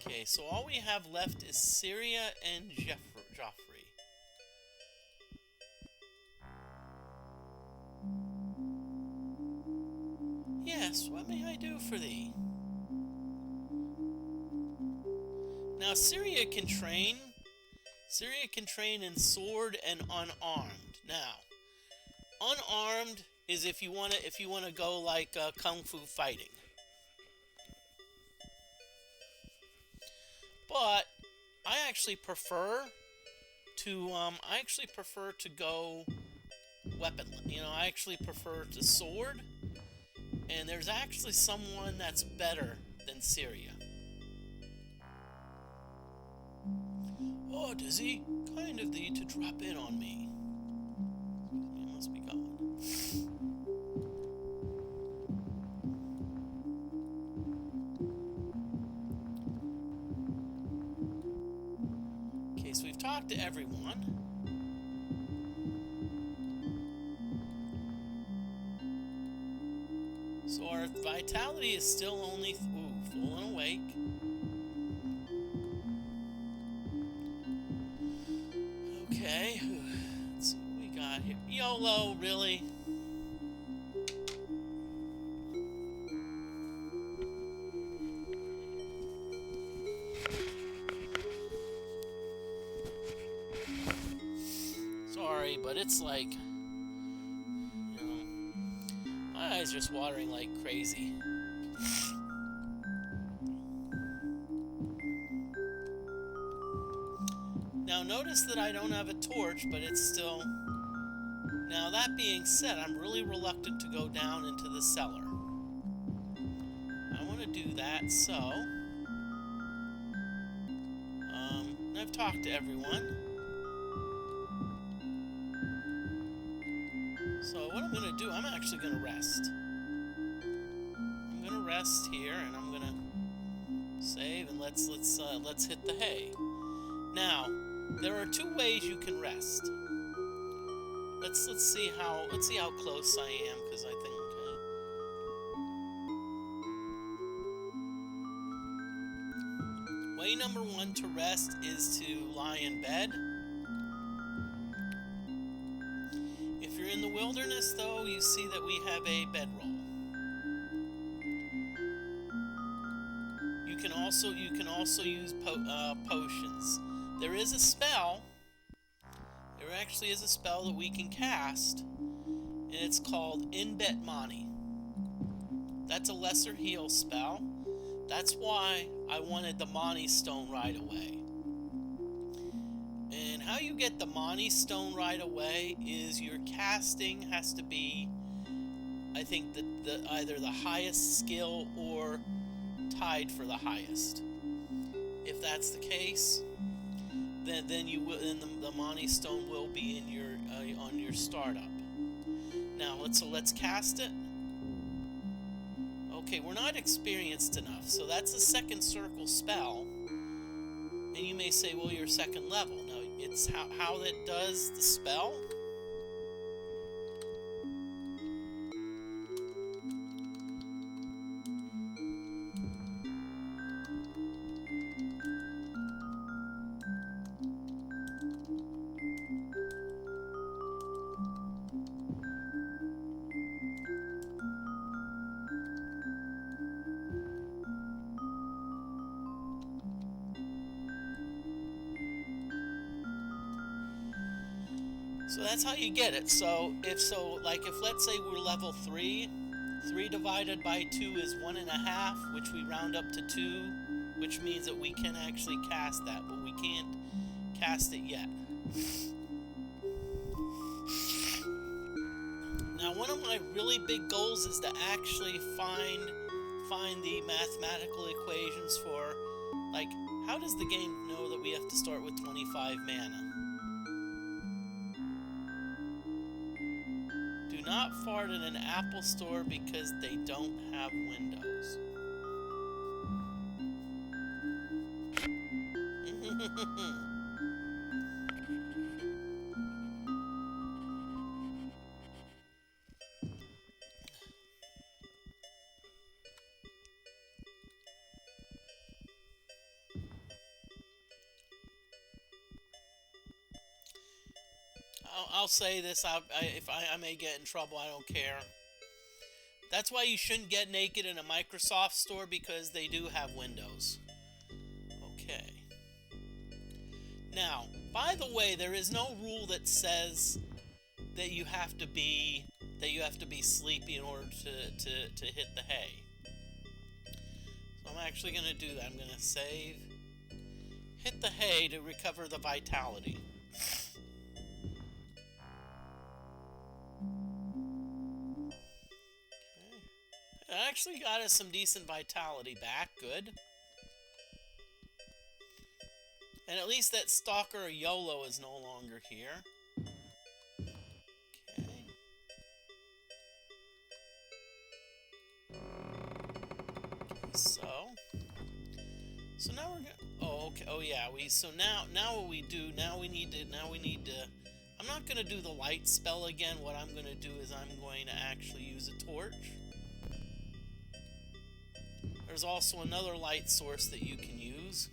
Okay, so all we have left is Syria and Joffrey. Yes, what may I do for thee? Now, Syria can train. Syria can train in sword and unarmed. Now, unarmed is if you wanna go like kung fu fighting. But I actually prefer to go weapon. You know, I actually prefer to sword. And there's actually someone that's better than Syria. Oh, Dizzy, kind of thee to drop in on me. He must be gone. Okay, so we've talked to everyone. So our vitality is still only full and awake. Okay, let's see what we got here. YOLO, really? Sorry, but it's like, my eyes are just watering like crazy. Now notice that I don't have a torch, but it's still... Now that being said, I'm really reluctant to go down into the cellar. I want to do that, so... And I've talked to everyone. So what I'm going to do, I'm actually going to rest. I'm going to rest here, and I'm going to save, and let's hit the hay. Now, there are two ways you can rest. Let's see how close I am, because I think way number one to rest is to lie in bed. If you're in the wilderness, though, you see that we have a bedroll. You can also use potions. There is a spell. There actually is a spell that we can cast, and it's called In Bet Mani. That's a lesser heal spell. That's why I wanted the Mani Stone right away. And how you get the Mani Stone right away is your casting has to be, I think, either the highest skill or tied for the highest. If that's the case, then you will, then the Mani Stone will be in your on your startup. Now let's cast it. Okay, we're not experienced enough, so that's a second circle spell. And you may say, well, you're second level. No, it's how that does the spell. So that's how you get it. So if let's say we're level 3, 3 divided by 2 is 1.5, which we round up to 2, which means that we can actually cast that, but we can't cast it yet. Now, one of my really big goals is to actually find the mathematical equations for, like, how does the game know that we have to start with 25 mana? Do not fart in an Apple store because they don't have windows. I'll say this, if I may get in trouble, I don't care. That's why you shouldn't get naked in a Microsoft store, because they do have windows. Okay. Now, by the way, there is no rule that says that you have to be sleepy in order to hit the hay. So I'm actually going to do that. I'm going to save, hit the hay to recover the vitality. I actually got us some decent vitality back. Good. And at least that Stalker YOLO is no longer here. Okay. So now we're gonna. Oh, okay. Oh yeah. So now what we do? Now we need to. I'm not gonna do the light spell again. What I'm gonna do is I'm going to actually use a torch. There's also another light source that you can use.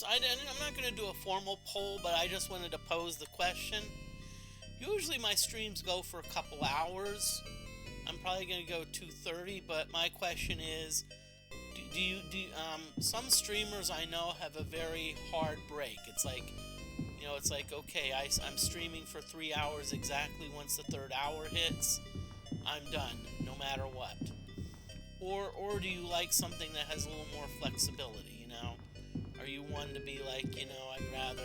I'm not going to do a formal poll, but I just wanted to pose the question. Usually my streams go for a couple hours. I'm probably going to go 2:30, but my question is, some streamers I know have a very hard break. It's like, it's like, okay, I'm streaming for 3 hours exactly. Once the third hour hits, I'm done, no matter what. Or do you like something that has a little more flexibility, Are you one to be like, I'd rather...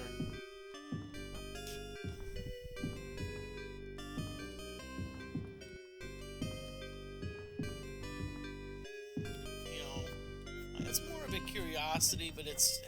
It's more of a curiosity, but it's...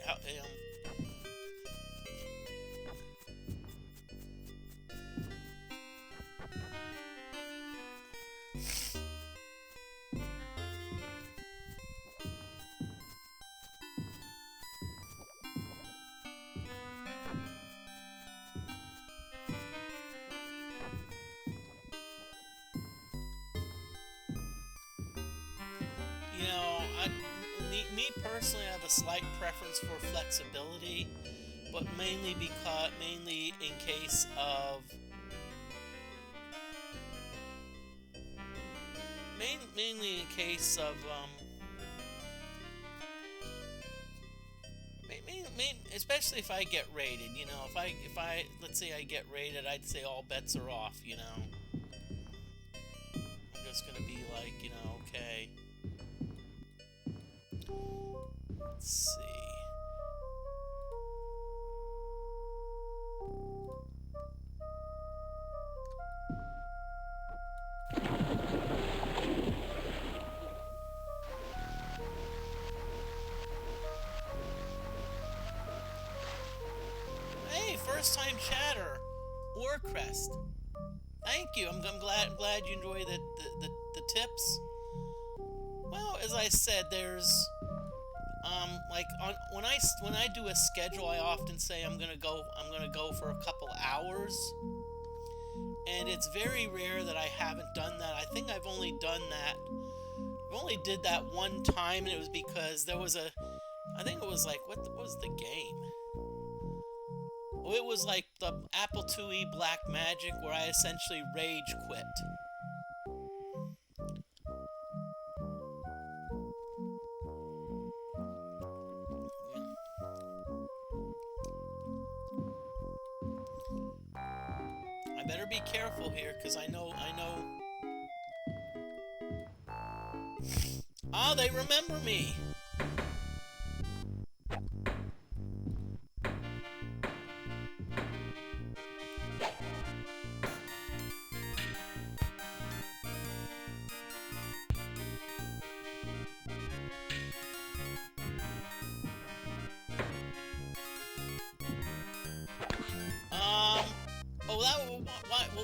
me personally, I have a slight preference for flexibility, but mainly in case of especially if I get raided. If I let's say I get raided, I'd say all bets are off. I'm just gonna be like, okay. Let's see. Hey, first time chatter, Orcrest. Thank you. I'm glad you enjoy the tips. Well, as I said, there's when I do a schedule, I often say I'm gonna go for a couple hours, and it's very rare that I haven't done that. I think I've only did that one time, and it was because there was I think it was like, what was the game? Oh, it was like the Apple IIe Black Magic, where I essentially rage quit. Better be careful here, because I know. Ah, they remember me.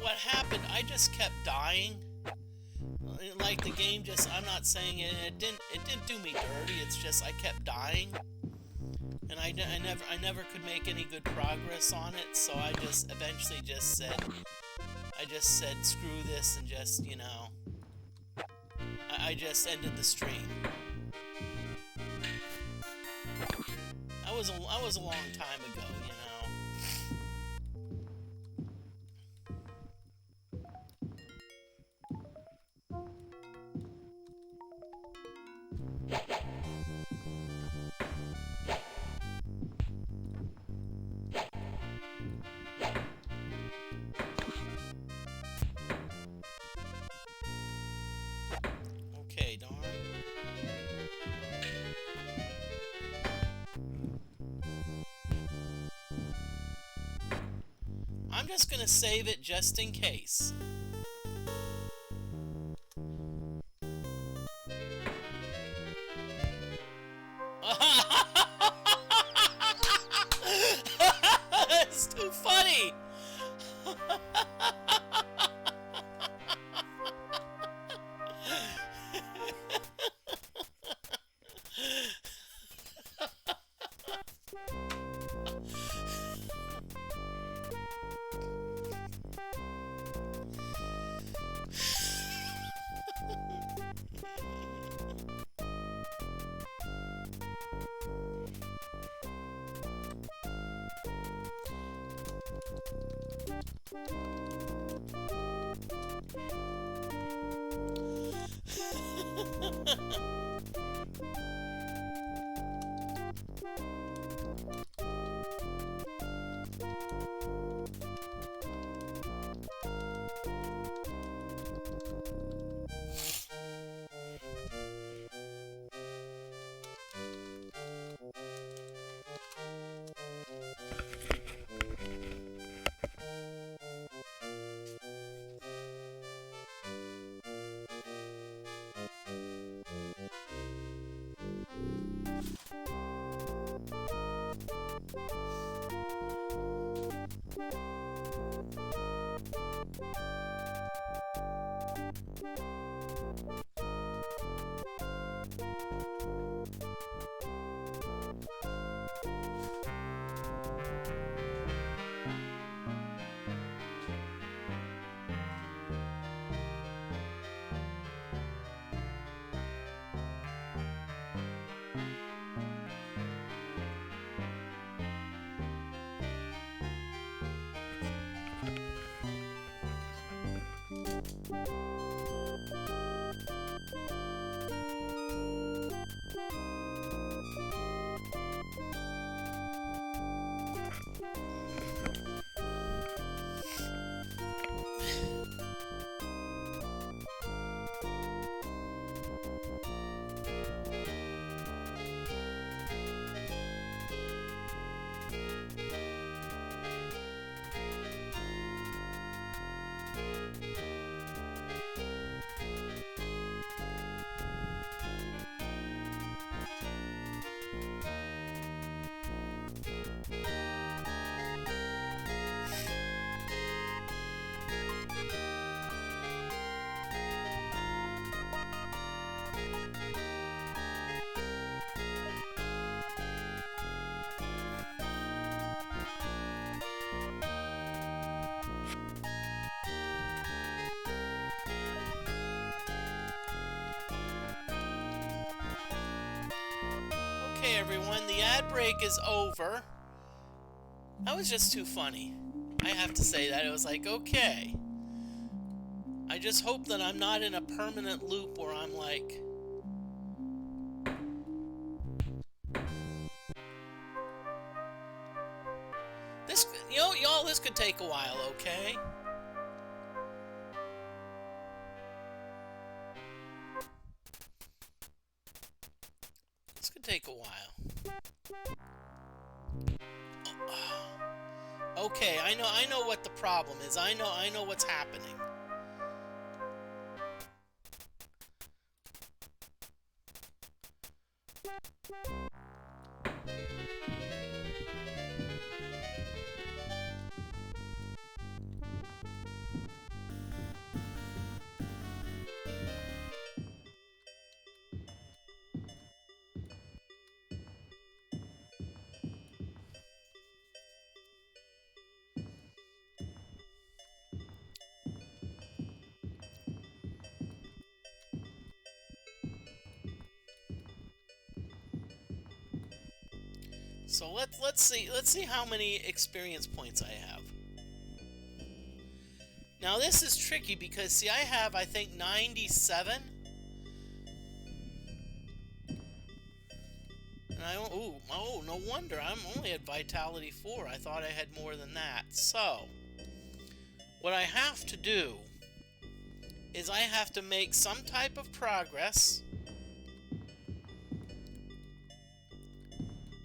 What happened? I just kept dying. Like the game just, I'm not saying it. It didn't do me dirty. It's just I kept dying, and I never could make any good progress on it. So I just eventually just said, screw this, and just I just ended the stream. That was a long time ago. Okay, darn. I'm just gonna save it just in case. That's too funny. Okay, everyone, the ad break is over. That was just too funny. I have to say that. It was like, okay. I just hope that I'm not in a permanent loop where I'm like... This, you know, y'all, this could take a while, okay? This could take a while. Okay, I know what the problem is. I know what's happening. So let's see how many experience points I have. Now this is tricky because see I have I think 97. And oh no wonder I'm only at Vitality 4. I thought I had more than that. So what I have to do is I have to make some type of progress.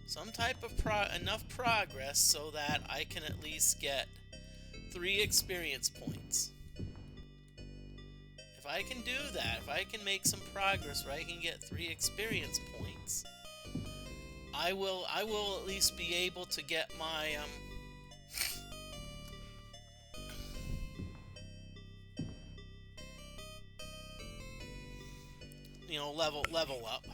Some type of enough progress so that I can at least get 3 experience points. If I can do that, if I can make some progress where I can get 3 experience points, I will at least be able to get my you know, level up.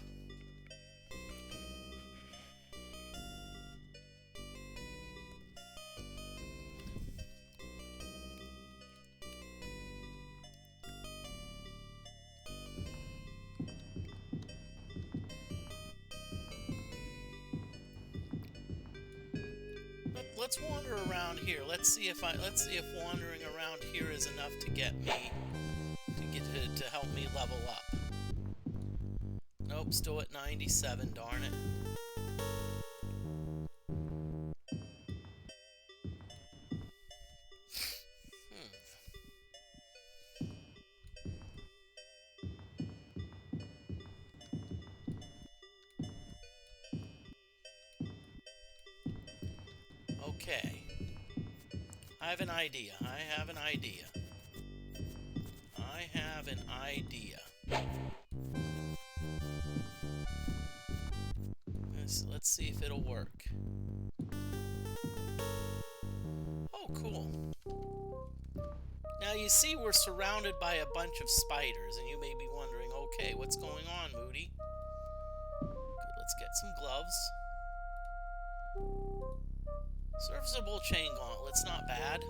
Let's wander around here. Let's see if wandering around here is enough to get me to help me level up. Nope, still at 97, darn it. Okay. I have an idea. I have an idea. Let's see if it'll work. Oh, cool. Now you see we're surrounded by a bunch of spiders, and you may be wondering, okay, what's going on, Moody? Good, let's get some gloves. Serviceable chain gauntlets, not bad.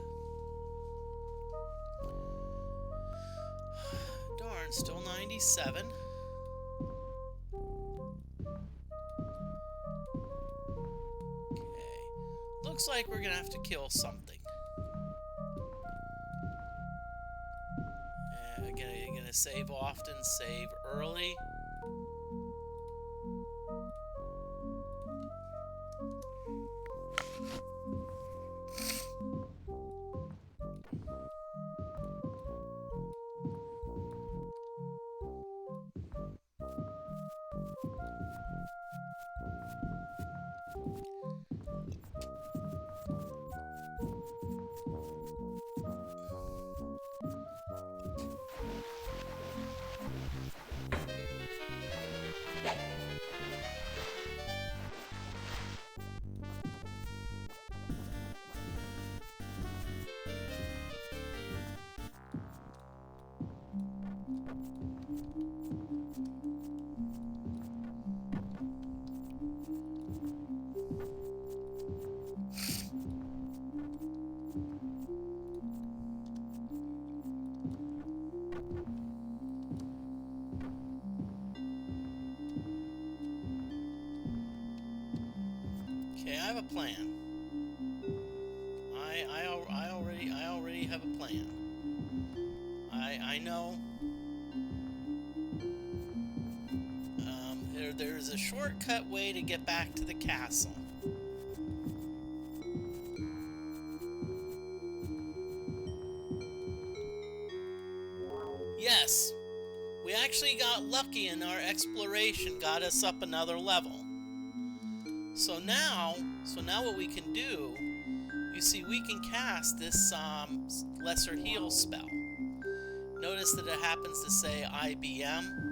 Darn, still 97. Okay. Looks like we're gonna have to kill something. Again, gonna save often, save early. Okay, I have a plan. I already have a plan. I know. There's a shortcut way to get back to the castle. Yes, we actually got lucky, and our exploration got us up another level. So now what we can do, you see, we can cast this lesser heal spell. Notice that it happens to say IBM.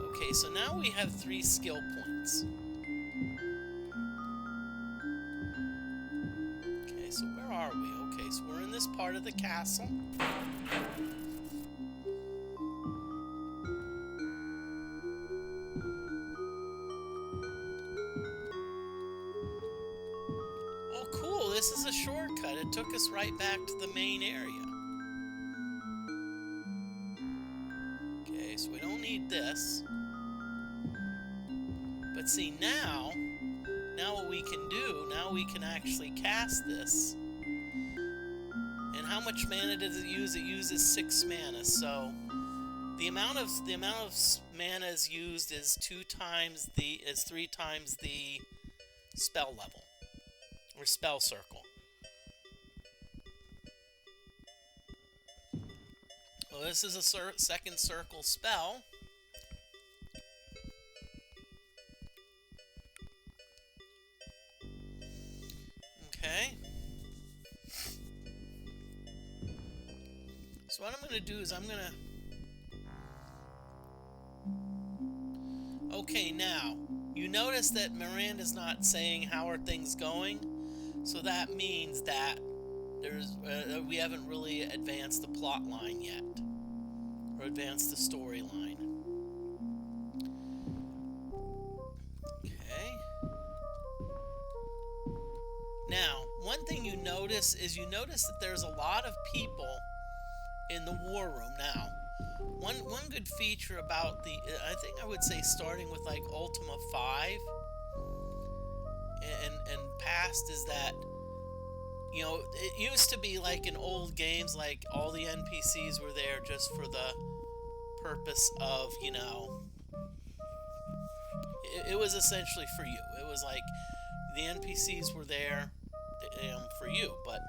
Okay, so now we have 3 skill points. Okay, so where are we? Okay, so we're in this part of the castle. Oh, cool, this is a shortcut. It took us right back to the main area. Okay, so we don't need this. But see, now what we can do, now we can actually cast this. And how much mana does it use? It uses 6 mana, so the amount of mana is used is 3 times the spell level, or spell circle. Well, this is a second circle spell. Okay. So what I'm going to do is Okay, now, you notice that Miranda's not saying how are things going, so that means that we haven't really advanced the plot line yet, or advanced the storyline. Okay. Now, one thing you notice is that there's a lot of people in the war room now. One good feature about I think I would say starting with like Ultima 5 and past is that, you know, it used to be like in old games, like all the NPCs were there just for the purpose of, you know, it was essentially for you. It was like the NPCs were there for you, but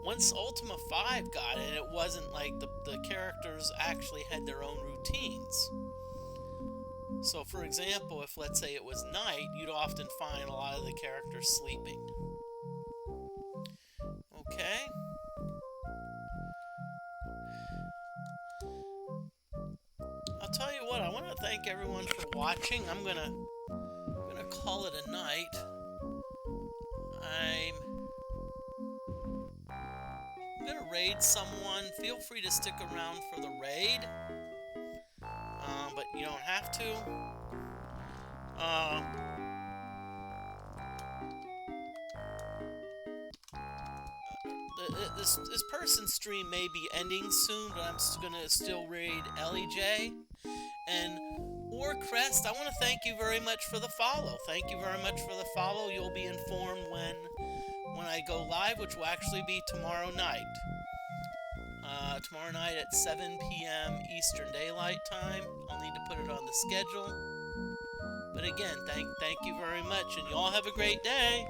once Ultima 5 got it, it wasn't like the characters actually had their own routines. So, for example, if let's say it was night, you'd often find a lot of the characters sleeping. Okay. I'll tell you what, I want to thank everyone for watching. I'm gonna call it a night. I'm gonna raid someone. Feel free to stick around for the raid, but you don't have to. This person's stream may be ending soon, but I'm gonna still raid LEJ. And Crest, I want to thank you very much for the follow. Thank you very much for the follow. You'll be informed when I go live, which will actually be tomorrow night. Tomorrow night at 7 p.m. Eastern Daylight Time. I'll need to put it on the schedule. But again, thank you very much, and you all have a great day.